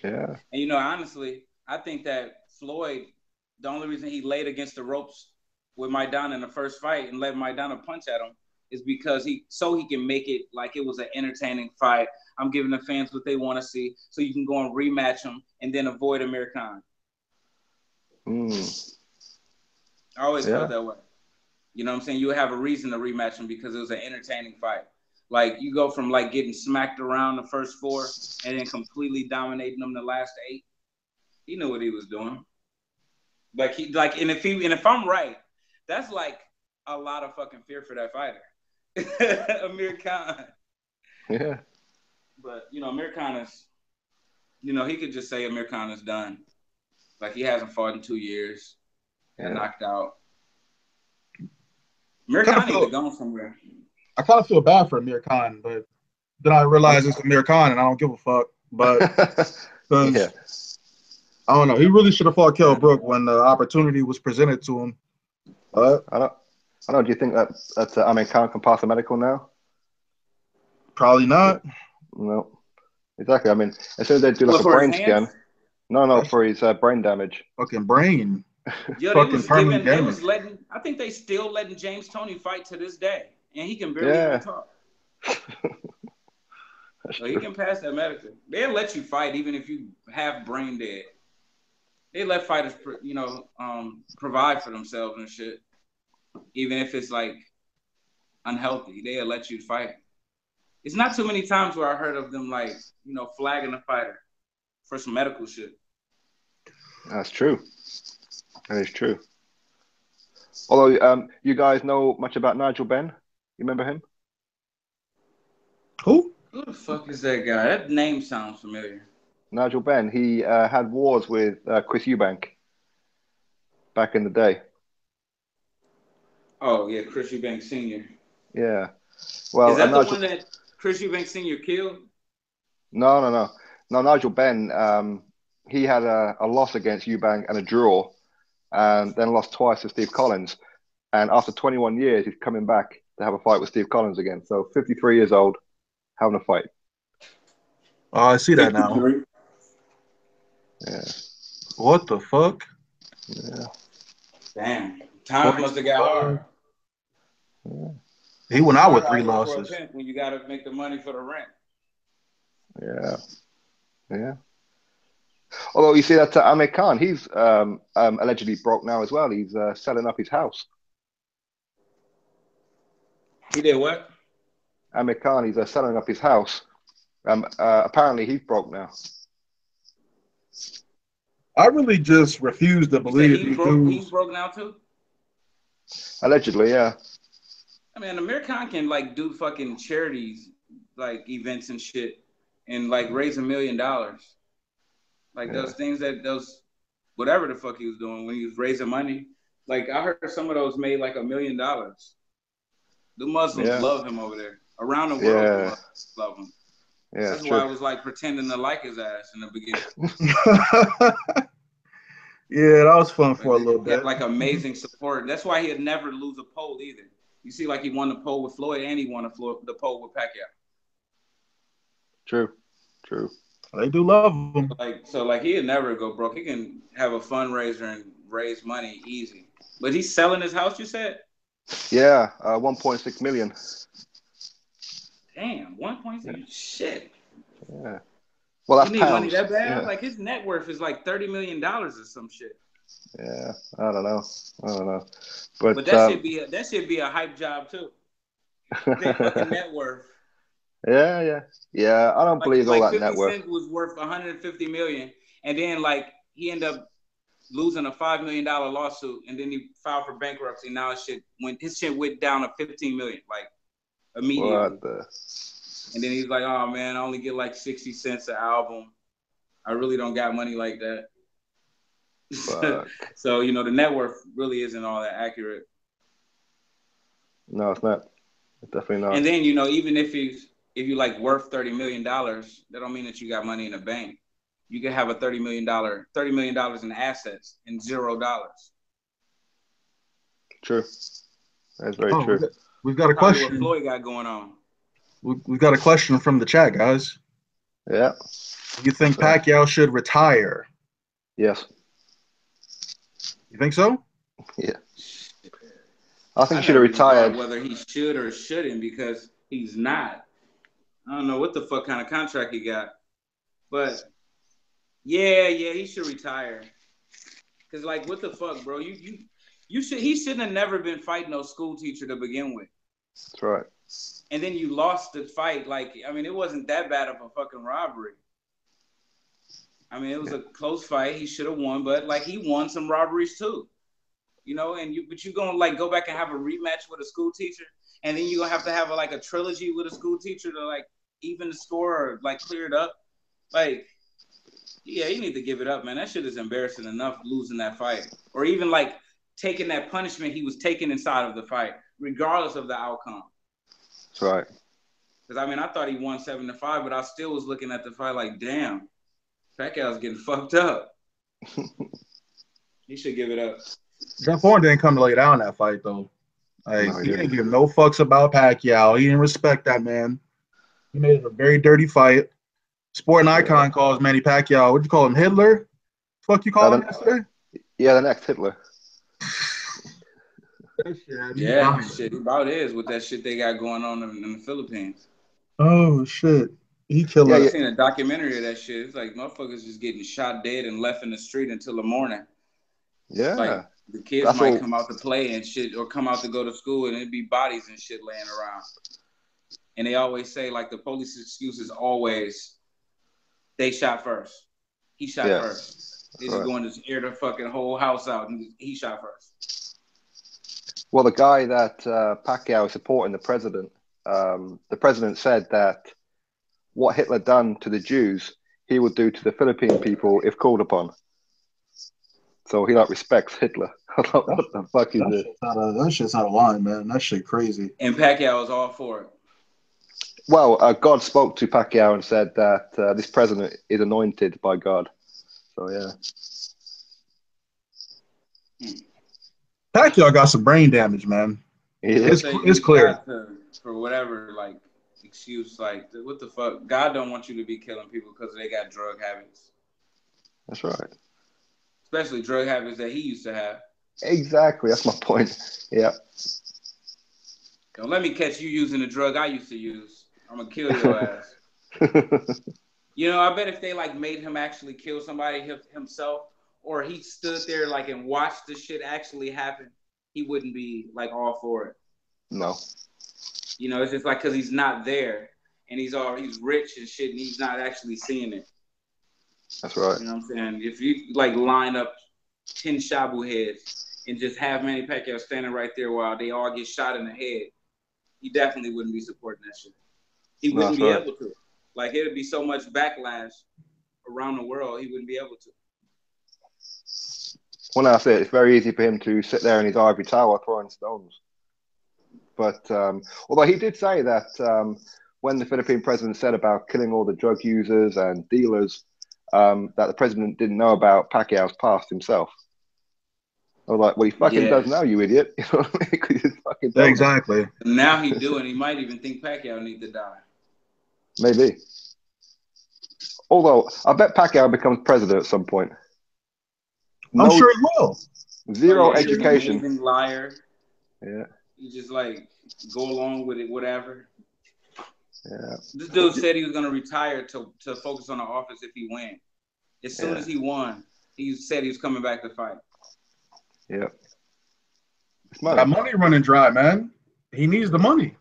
Yeah. And honestly, I think that Floyd, the only reason he laid against the ropes with Maidana in the first fight and let Maidana punch at him is because he can make it like it was an entertaining fight. I'm giving the fans what they want to see, so you can go and rematch him and then avoid Amir Khan. I always felt that way. You know what I'm saying? You would have a reason to rematch him because it was an entertaining fight. Like, you go from, like, getting smacked around the first 4 and then completely dominating them the last 8. He knew what he was doing. And if I'm right, that's, like, a lot of fucking fear for that fighter. Amir Khan. Yeah. But, Amir Khan is, he could just say Amir Khan is done. Like, he hasn't fought in 2 years. Got knocked out. Amir Khan needs to go somewhere. I kind of feel bad for Amir Khan, but then I realize it's Amir Khan and I don't give a fuck. But because I don't know, he really should have fought Kell Brook when the opportunity was presented to him. But I don't. Do you think that Amir Khan can pass a medical now? Probably not. No, exactly. I mean, as soon as they do like a brain scan. No, for his brain damage. Fucking brain. Yo, I think they still letting James Toney fight to this day, and he can barely even talk. So he can pass that medical. They'll let you fight even if you have brain dead. They let fighters, provide for themselves and shit, even if it's like unhealthy. They'll let you fight. It's not too many times where I heard of them like flagging a fighter for some medical shit. That's true. That is true. Although, you guys know much about Nigel Benn? You remember him? Who? Who the fuck is that guy? That name sounds familiar. Nigel Benn. He had wars with Chris Eubank back in the day. Oh, yeah, Chris Eubank Sr. Yeah. Well, is that the one that Chris Eubank Sr. killed? No. Nigel Benn, he had a loss against Eubank and a draw, and then lost twice to Steve Collins. And after 21 years, he's coming back to have a fight with Steve Collins again. So 53 years old, having a fight. Oh, I see that now. Yeah. What the fuck? Yeah. Damn. Times must have got hard. Yeah. He went out with 3 losses. When you got to make the money for the rent. Yeah. Although you see that Amir Khan, he's allegedly broke now as well. He's selling up his house. He did what? Amir Khan, he's selling up his house. Apparently, he's broke now. I really just refuse to believe these dudes. He's broke now too? Allegedly, yeah. I mean, Amir Khan can like do fucking charities, like events and shit, and like raise $1 million. Like those things whatever the fuck he was doing when he was raising money. Like I heard some of those made like $1 million. The Muslims love him over there. Around the world, the Muslims love him. Yeah, that's why I was like pretending to like his ass in the beginning. Yeah, that was fun for a little bit. Like amazing support. That's why he'd never lose a poll either. You see, like he won the poll with Floyd and he won the poll with Pacquiao. True. They do love him. So he'd never go broke. He can have a fundraiser and raise money easy. But he's selling his house, you said? Yeah, 1.6 million. Damn, 1.6 shit. Yeah. Well, that's you need pounds. Money that bad? Yeah. Like his net worth is like $30 million or some shit. Yeah, I don't know. But that should be a hype job too. Their fucking net worth. Yeah. I don't believe all that net worth. 50 Cent was worth 150 million, and then like he ended up losing a $5 million lawsuit, and then he filed for bankruptcy. Now his shit went down to 15 million, like immediately. And then he's like, "Oh man, I only get like 60 cents an album." I really don't got money like that. Fuck. So, the net worth really isn't all that accurate. No, it's not. It's definitely not. And then, even if you like worth $30 million, that don't mean that you got money in the bank. You can have a $30 million in assets and $0. True. That's very true. We've got a Probably question. What Floyd got going on. We've got a question from the chat, guys. Yeah. You think Pacquiao should retire? Yes. You think so? Yeah. I think he should have retired. Whether he should or shouldn't, because he's not. I don't know what the fuck kind of contract he got. But yeah, he should retire. Cause like, what the fuck, bro? He shouldn't have never been fighting no school teacher to begin with. That's right. And then you lost the fight. Like, I mean, it wasn't that bad of a fucking robbery. I mean, it was a close fight. He should have won, but like he won some robberies too. But you're gonna like go back and have a rematch with a school teacher, and then you're gonna have a trilogy with a school teacher to like even the score or like clear it up. Like, yeah, you need to give it up, man. That shit is embarrassing enough losing that fight, or even like taking that punishment he was taking inside of the fight, regardless of the outcome. That's right. Because I mean, I thought he won 7-5, but I still was looking at the fight like, damn, Pacquiao's getting fucked up. He should give it up. Jeff Horn didn't come to lay down that fight, though. He didn't give no fucks about Pacquiao. He didn't respect that man. He made it a very dirty fight. Sporting Icon calls Manny Pacquiao, what'd you call him, Hitler? Fuck you call him yesterday? Yeah, the next Hitler. Shit about is with that shit they got going on in the Philippines. Oh, shit. He killed I've seen a documentary of that shit. It's like motherfuckers just getting shot dead and left in the street until the morning. Yeah. Like the kids might come out to play and shit, or come out to go to school, and it'd be bodies and shit laying around. And they always say, like, the police excuse is always, they shot first. He shot first. They just going to air the fucking whole house out, and he shot first. Well, the guy that Pacquiao is supporting, the president said that what Hitler done to the Jews, he would do to the Philippine people if called upon. So he respects Hitler. What the fuck is this? That shit's out of line, man. That shit crazy. And Pacquiao is all for it. Well, God spoke to Pacquiao and said that this president is anointed by God. So yeah. Pacquiao got some brain damage, man. It's clear. For whatever excuse, what the fuck? God don't want you to be killing people because they got drug habits. That's right. Especially drug habits that he used to have. Exactly. That's my point. Yeah. Don't let me catch you using the drug I used to use. I'm going to kill your ass. I bet if they made him actually kill somebody himself, or he stood there and watched the shit actually happen, he wouldn't be all for it. No. It's just because he's not there, and he's rich and shit, and he's not actually seeing it. That's right. You know what I'm saying? If you line up 10 Shabu heads and just have Manny Pacquiao standing right there while they all get shot in the head, he definitely wouldn't be supporting that shit. He wouldn't be able to. It'd be so much backlash around the world, he wouldn't be able to. Well, that's it. It's very easy for him to sit there in his ivory tower throwing stones. But although he did say that when the Philippine president said about killing all the drug users and dealers, that the president didn't know about Pacquiao's past himself. I was like, well, he fucking does now, you idiot. You know what I mean? Exactly. Now he do, and he might even think Pacquiao need to die. Maybe. Although, I bet Pacquiao becomes president at some point. I'm sure he will. Zero education. He's an amazing liar. Yeah. You just go along with it, whatever. Yeah. This dude said he was going to retire to focus on the office if he win. As soon as he won, he said he was coming back to fight. Yeah. That money running dry, man. He needs the money.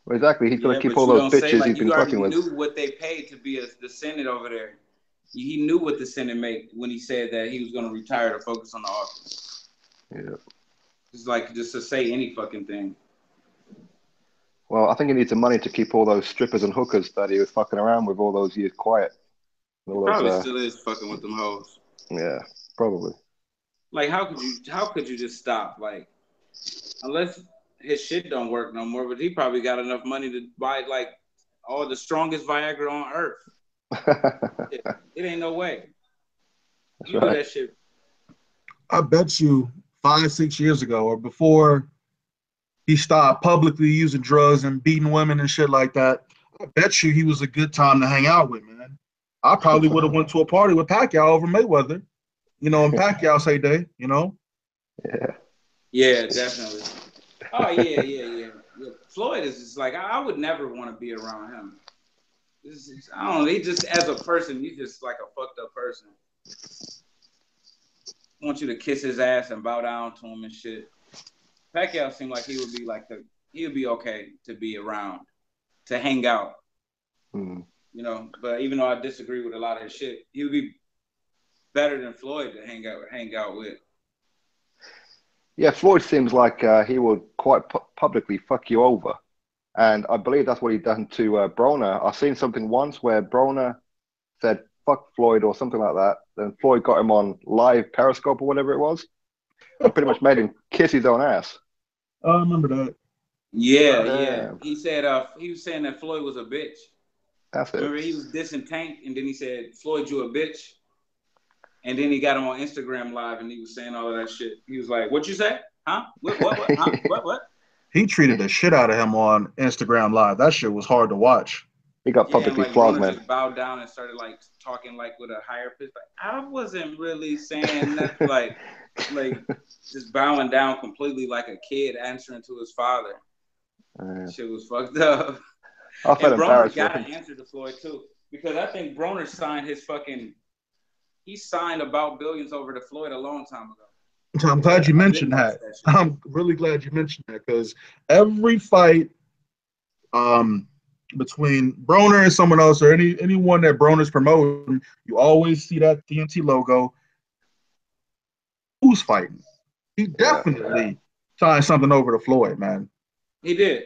Well, exactly. He's going to keep all those bitches he's been fucking with. You already knew what they paid to be the Senate over there. He knew what the Senate made when he said that he was going to retire to focus on the office. Yeah. It's just to say any fucking thing. Well, I think he needs the money to keep all those strippers and hookers that he was fucking around with all those years quiet. He probably still is fucking with them hoes. Yeah, probably. Like, how could you just stop? Like, unless his shit don't work no more, but he probably got enough money to buy like all the strongest Viagra on earth. It ain't no way. You do that shit. I bet you 5-6 years ago or before he stopped publicly using drugs and beating women and shit like that, I bet you he was a good time to hang out with, man. I probably would have went to a party with Pacquiao over Mayweather, in Pacquiao's heyday, Yeah, definitely. Oh yeah. Floyd is just like I would never want to be around him. I don't know. He just as a person, he's just like a fucked up person. I want you to kiss his ass and bow down to him and shit. Pacquiao seemed like he would be he would be okay to be around, to hang out. But even though I disagree with a lot of his shit, he would be better than Floyd to hang out with. Yeah, Floyd seems like he would quite publicly fuck you over. And I believe that's what he done to Broner. I've seen something once where Broner said, fuck Floyd or something like that. Then Floyd got him on live Periscope or whatever it was. And pretty much made him kiss his own ass. I remember that. Yeah. He said he was saying that Floyd was a bitch. That's it. Remember, he was dissing Tank, and then he said, Floyd, you a bitch. And then he got him on Instagram Live, and he was saying all of that shit. He was like, what you say? Huh? What? Huh? What? He treated the shit out of him on Instagram Live. That shit was hard to watch. He got publicly flogged, man. Just bowed down and started like talking like with a higher pitch. Like, I wasn't really saying that, like just bowing down completely like a kid answering to his father. Shit was fucked up. And Broner got to answer to Floyd too, because I think Broner signed he signed about billions over to Floyd a long time ago. I'm glad you mentioned that. I'm really glad you mentioned that because every fight between Broner and someone else or anyone that Broner's promoting, you always see that TNT logo. Who's fighting? He definitely signed something over to Floyd, man. He did.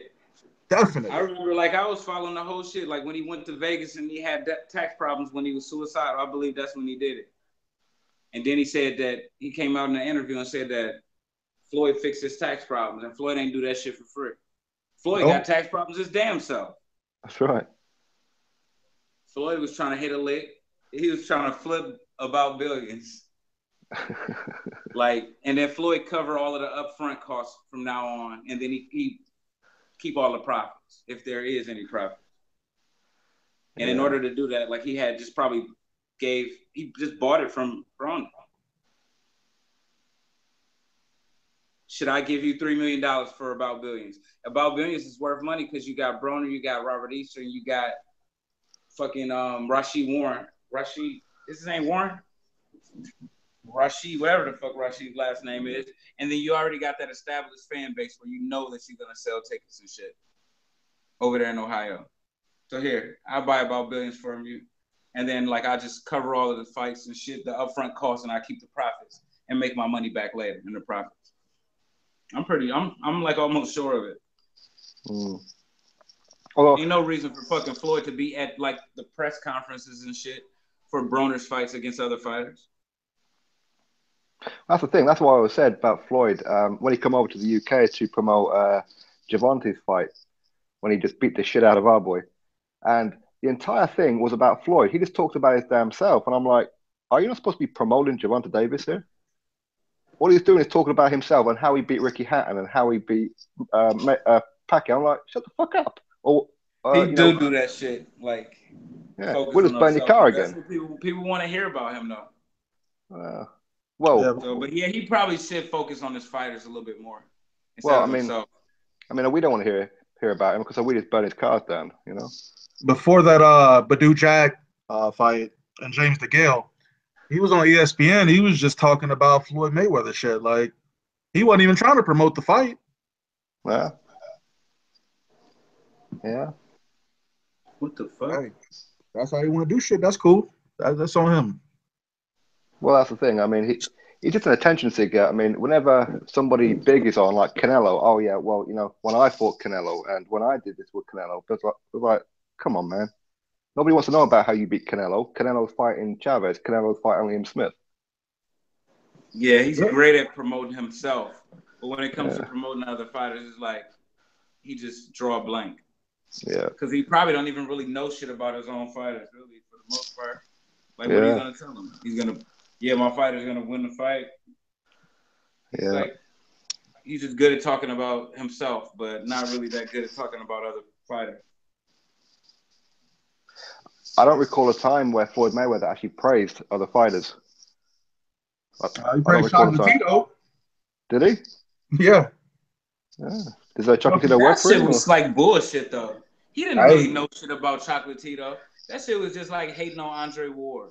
Definitely. I remember, I was following the whole shit. Like when he went to Vegas and he had tax problems when he was suicidal. I believe that's when he did it. And then he said that he came out in an interview and said that Floyd fixed his tax problems, and Floyd ain't do that shit for free. Floyd got tax problems his damn self. That's right. Floyd was trying to hit a lick. He was trying to flip about billions. And then Floyd cover all of the upfront costs from now on, and then he keep all the profits if there is any profits. And in order to do that, he had just probably he just bought it from Broner. Should I give you $3 million for About Billions? About Billions is worth money because you got Broner, you got Robert Easter, and you got fucking Rashid Warren. Rashid, is his name Warren? Rashid, whatever the fuck Rashid's last name is. And then you already got that established fan base where you know that she's going to sell tickets and shit over there in Ohio. So here, I'll buy About Billions from you. And then I just cover all of the fights and shit, the upfront costs, and I keep the profits and make my money back later in the profits. I'm almost sure of it. Ain't no reason for fucking Floyd to be at the press conferences and shit for Broner's fights against other fighters. That's the thing. That's what I was said about Floyd when he come over to the UK to promote Gervonta's fight when he just beat the shit out of our boy. And the entire thing was about Floyd. He just talked about his damn self. And I'm like, are you not supposed to be promoting Gervonta Davis here? All he's doing is talking about himself and how he beat Ricky Hatton and how he beat Pacquiao. I'm like, shut the fuck up. Or he do that shit. We'll just burn your car again. That's what people want to hear about him, though. But he probably should focus on his fighters a little bit more. Well, I mean, we don't want to hear about him because we just burn his cars down, Before that Badou Jack fight and James DeGale, he was on ESPN. He was just talking about Floyd Mayweather shit. He wasn't even trying to promote the fight. Well, yeah. What the fuck? Hey, that's how you want to do shit. That's cool. That's on him. Well, that's the thing. I mean, he's just an attention seeker. I mean, whenever somebody big is on, like Canelo, oh yeah, well, when I fought Canelo and when I did this with Canelo, it was like, come on, man. Nobody wants to know about how you beat Canelo. Canelo's fighting Chavez. Canelo's fighting Liam Smith. Yeah, he's great at promoting himself. But when it comes to promoting other fighters, it's like he just draw a blank. Yeah. Because he probably don't even really know shit about his own fighters, really, for the most part. Like, what are you going to tell him? He's going to, my fighter's going to win the fight. He's like, he's just good at talking about himself, but not really that good at talking about other fighters. I don't recall a time where Floyd Mayweather actually praised other fighters. He praised Chocolatito. Did he? Yeah. Does that Chocolatito work for him? That shit was like bullshit, though. He didn't really know shit about Chocolatito. That shit was just like hating on Andre Ward.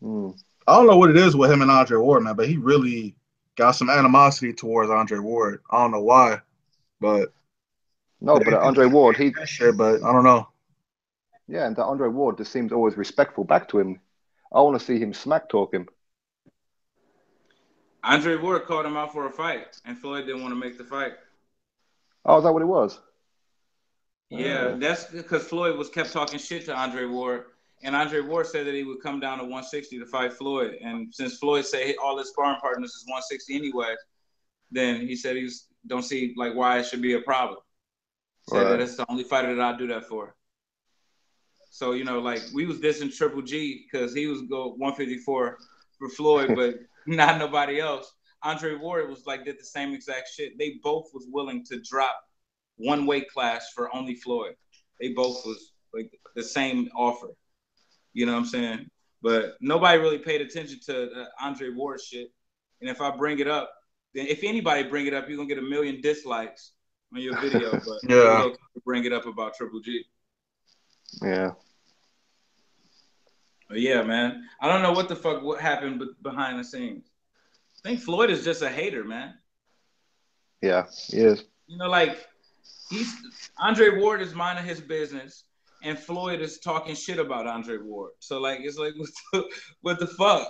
I don't know what it is with him and Andre Ward, man, but he really got some animosity towards Andre Ward. I don't know why, but but Andre Ward, but I don't know. Yeah, and that Andre Ward just seems always respectful back to him. I want to see him smack talk him. Andre Ward called him out for a fight, and Floyd didn't want to make the fight. Oh, is that what it was? Yeah, that's because Floyd kept talking shit to Andre Ward, and Andre Ward said that he would come down to 160 to fight Floyd. And since Floyd said all his sparring partners is 160 anyway, then he said don't see like why it should be a problem. Said that it's the only fighter that I'll do that for. So, like we was dissing Triple G because he was go 154 for Floyd, but not nobody else. Andre Ward did the same exact shit. They both was willing to drop one weight class for only Floyd. They both was like the same offer. You know what I'm saying? But nobody really paid attention to Andre Ward shit. And if I bring it up, then if anybody bring it up, you're gonna get 1 million dislikes on your video. But it's okay to bring it up about Triple G. Yeah. But yeah, man. I don't know what happened behind the scenes. I think Floyd is just a hater, man. Yeah, he is. Andre Ward is minding his business, and Floyd is talking shit about Andre Ward. So it's like, what the fuck?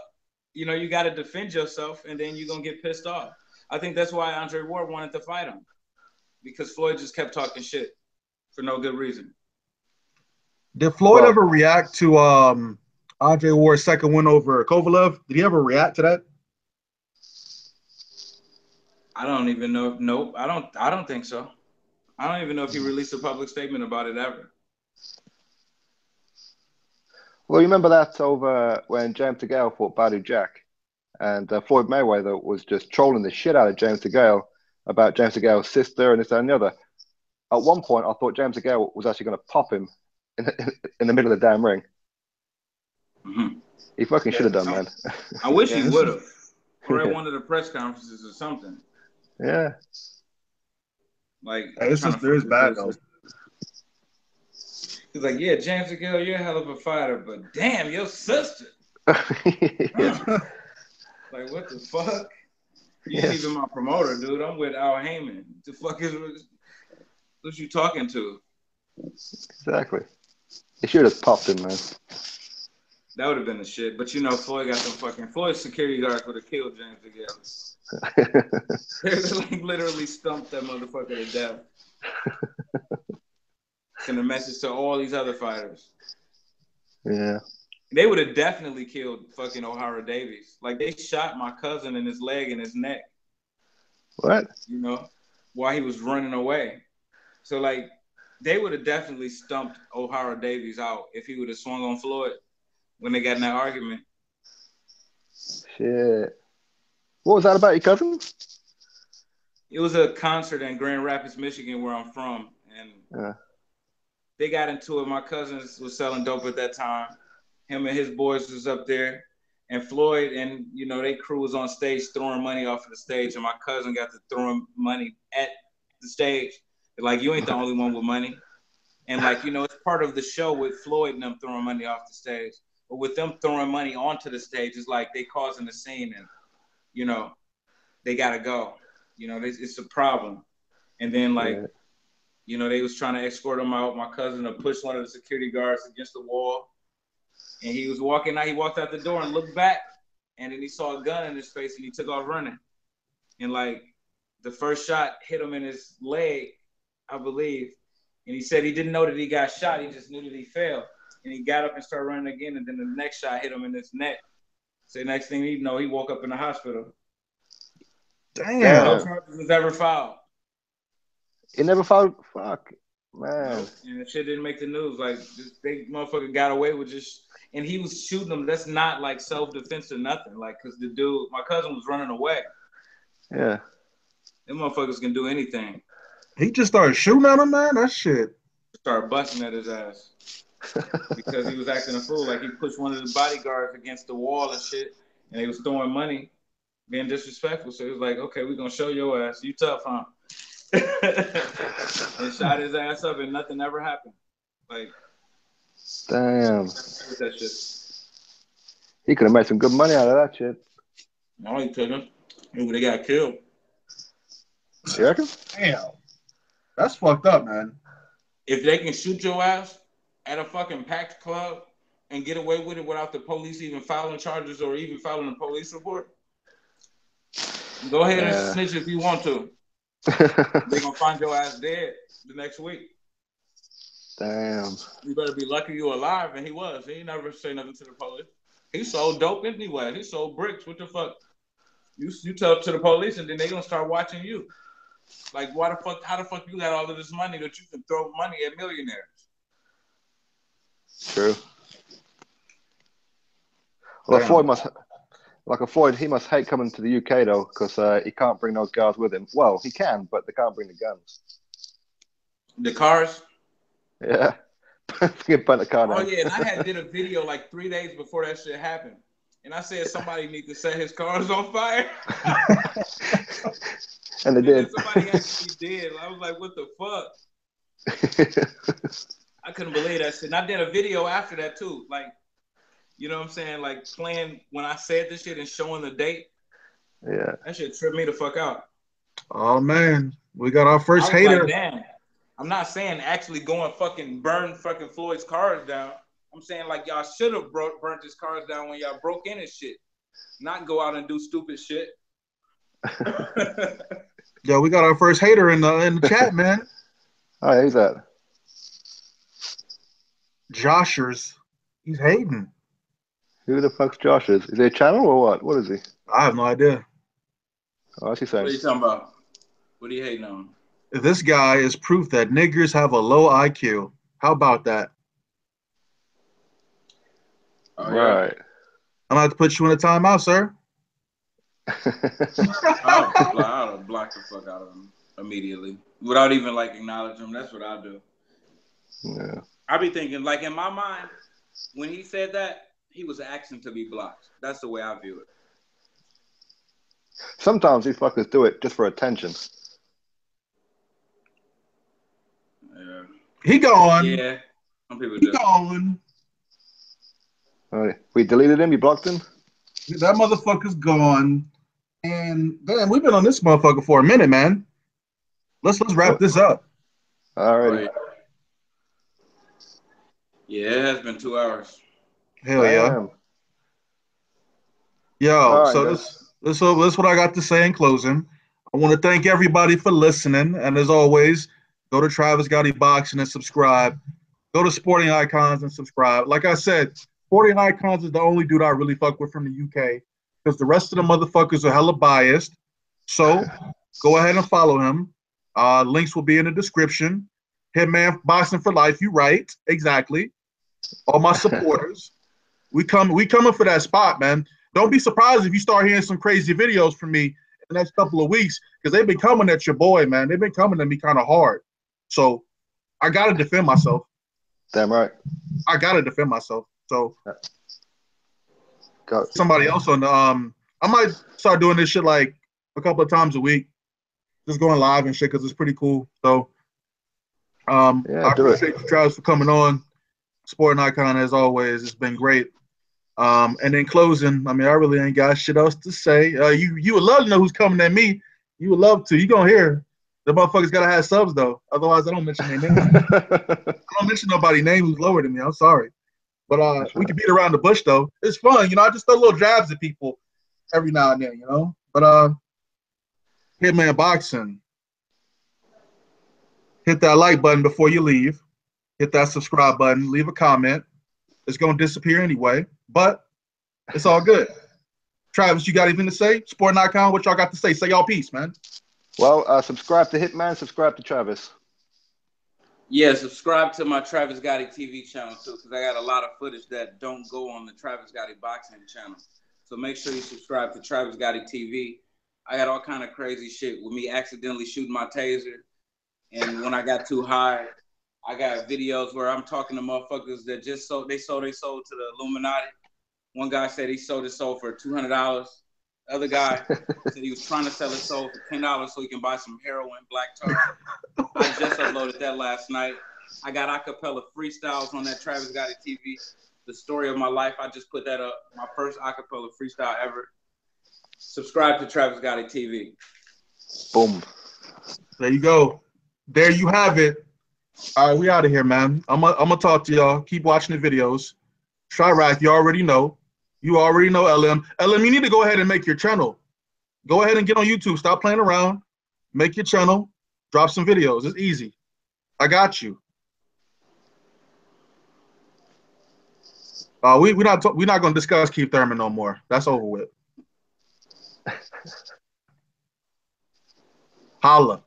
You got to defend yourself, and then you're gonna get pissed off. I think that's why Andre Ward wanted to fight him, because Floyd just kept talking shit for no good reason. Did Floyd ever react to Andre Ward's second win over Kovalev? Did he ever react to that? I don't even know. Nope. I don't think so. I don't even know if he released a public statement about it ever. Well, you remember that over when James DeGale fought Badu Jack, and Floyd Mayweather was just trolling the shit out of James DeGale about James DeGale's sister and this, that, and the other. At one point, I thought James DeGale was actually going to pop him in the middle of the damn ring. Mm-hmm. He fucking should have done, man. I wish he would have. Or at one of the press conferences or something. Yeah. There is bad though. He's like, yeah, James DeGale, you're a hell of a fighter, but damn, your sister. Like, what the fuck? You ain't even my promoter, dude. I'm with Al Heyman. The fuck is what you talking to? Exactly. He should have popped him, man. That would have been the shit. But Floyd got some fucking Floyd security guards would have killed James DeGale. They literally stumped that motherfucker to death. Send a message to all these other fighters. Yeah. They would have definitely killed fucking Ohara Davies. Like, they shot my cousin in his leg and his neck. What? While he was running away. So, they would have definitely stumped Ohara Davies out if he would have swung on Floyd when they got in that argument. Shit. What was that about your cousin? It was a concert in Grand Rapids, Michigan, where I'm from. And they got into it. My cousins was selling dope at that time. Him and his boys was up there. And Floyd and, they crew was on stage throwing money off of the stage. And my cousin got to throwing money at the stage. Like, you ain't the only one with money. And, it's part of the show with Floyd and them throwing money off the stage. But with them throwing money onto the stage, it's like they causing a scene and, they got to go. It's a problem. And then, they was trying to escort him out. My cousin pushed one of the security guards against the wall. And he was walking out. He walked out the door and looked back. And then he saw a gun in his face and he took off running. And, the first shot hit him in his leg, I believe. And he said he didn't know that he got shot. He just knew that he fell. and he got up and started running again, and then the next shot hit him in his neck. So next thing you know, he woke up in the hospital. Damn. No charges was ever filed. He never filed. Fuck, man. And the shit didn't make the news. Like, this big motherfucker got away with just, and he was shooting them. That's not like self-defense or nothing. Like, because the dude, my cousin was running away. Yeah. Them motherfuckers can do anything. He just started shooting at him, man. That shit. Started busting at his ass. Because he was acting a fool. Like, he pushed one of the bodyguards against the wall and shit, and he was throwing money, being disrespectful. So he was like, okay, we're going to show your ass. You tough, huh? And shot his ass up, and nothing ever happened. Like, damn. That shit. He could have made some good money out of that shit. No, he couldn't. He would have got killed. You reckon? Damn. That's fucked up, man. If they can shoot your ass at a fucking packed club and get away with it without the police even filing charges or even filing a police report, go ahead and snitch if you want to. They're going to find your ass dead the next week. Damn. You better be lucky you alive, and he was. He never say nothing to the police. He sold dope anyway. He sold bricks. What the fuck? You tell it to the police, and then they going to start watching you. Like, how the fuck you got all of this money that you can throw money at millionaires? True. Well, Floyd, he must hate coming to the UK though, because he can't bring those guys with him. Well, he can, but they can't bring the guns. The cars? Yeah. Burn the car down. Oh yeah, and I did a video like 3 days before that shit happened, and I said somebody need to set his cars on fire. And they did. Somebody actually did. I was like, what the fuck? I couldn't believe that shit. And I did a video after that too. Like, you know what I'm saying? Like playing when I said this shit and showing the date. Yeah. That shit tripped me the fuck out. Oh man. We got our first hater. Like, damn. I'm not saying actually go and fucking burn fucking Floyd's cars down. I'm saying like y'all should have burnt his cars down when y'all broke in and shit. Not go out and do stupid shit. Yo, we got our first hater in the chat, man. Oh, who's that? Joshers. He's hating. Who the fuck's Josh is? Is he a channel or what? What is he? I have no idea. Oh, what's he saying? What are you talking about? What are you hating on? This guy is proof that niggers have a low IQ. How about that? Oh, right. Yeah. I'm going to have to put you in a timeout, sir. I'll block the fuck out of him immediately without even like acknowledging him. That's what I'll do. Yeah. I'll be thinking, like in my mind, when he said that, he was asking to be blocked. That's the way I view it. Sometimes these fuckers do it just for attention. Yeah. He gone. Yeah. Some people He do. gone. Right. We deleted him. You blocked him. That motherfucker's gone. And damn, we've been on this motherfucker for a minute, man. Let's wrap this up. All right. Yeah, it has been 2 hours. Hell yeah. Yo, right, so this is what I got to say in closing. I want to thank everybody for listening. And as always, go to Travis Gotti Boxing and subscribe. Go to Sporting Icons and subscribe. Like I said, Sporting Icons is the only dude I really fuck with from the UK because the rest of the motherfuckers are hella biased. So go ahead and follow him. Links will be in the description. Hitman Boxing for Life. You right. Exactly. All my supporters. We coming for that spot, man. Don't be surprised if you start hearing some crazy videos from me in the next couple of weeks because they've been coming at your boy, man. They've been coming at me kind of hard. So I got to defend myself. Damn right. I got to defend myself. So got somebody else on the I might start doing this shit like a couple of times a week. Just going live and shit because it's pretty cool. So I appreciate you, Travis, for coming on. Sporting Icon as always. It's been great. And in closing, I mean, I really ain't got shit else to say. You would love to know who's coming at me. You would love to. You gonna hear. The motherfuckers gotta have subs though. Otherwise, I don't mention their name. I don't mention nobody's name who's lower than me. I'm sorry. But we can beat around the bush though. It's fun, you know. I just throw little jabs at people every now and then, you know. But Hitman Boxing. Hit that like button before you leave. Hit that subscribe button. Leave a comment. It's going to disappear anyway, but it's all good. Travis, you got anything to say? Sport.com, what y'all got to say? Say y'all piece, man. Well, subscribe to Hitman, subscribe to Travis. Yeah, subscribe to my Travis Gotti TV channel too, because I got a lot of footage that don't go on the Travis Gotti boxing channel. So make sure you subscribe to Travis Gotti TV. I got all kind of crazy shit with me accidentally shooting my taser, and when I got too high, I got videos where I'm talking to motherfuckers that just sold to the Illuminati. One guy said he sold his soul for $200. The other guy said he was trying to sell his soul for $10 so he can buy some heroin, black tar. I just uploaded that last night. I got acapella freestyles on that Travis Gotti TV. The story of my life. I just put that up. My first acapella freestyle ever. Subscribe to Travis Gotti TV. Boom. There you go. There you have it. All right, we out of here, man. I'm gonna talk to y'all. Keep watching the videos. Chirac, you already know. You already know, LM. LM, you need to go ahead and make your channel. Go ahead and get on YouTube. Stop playing around. Make your channel. Drop some videos. It's easy. I got you. We're not going to discuss Keith Thurman no more. That's over with. Holla.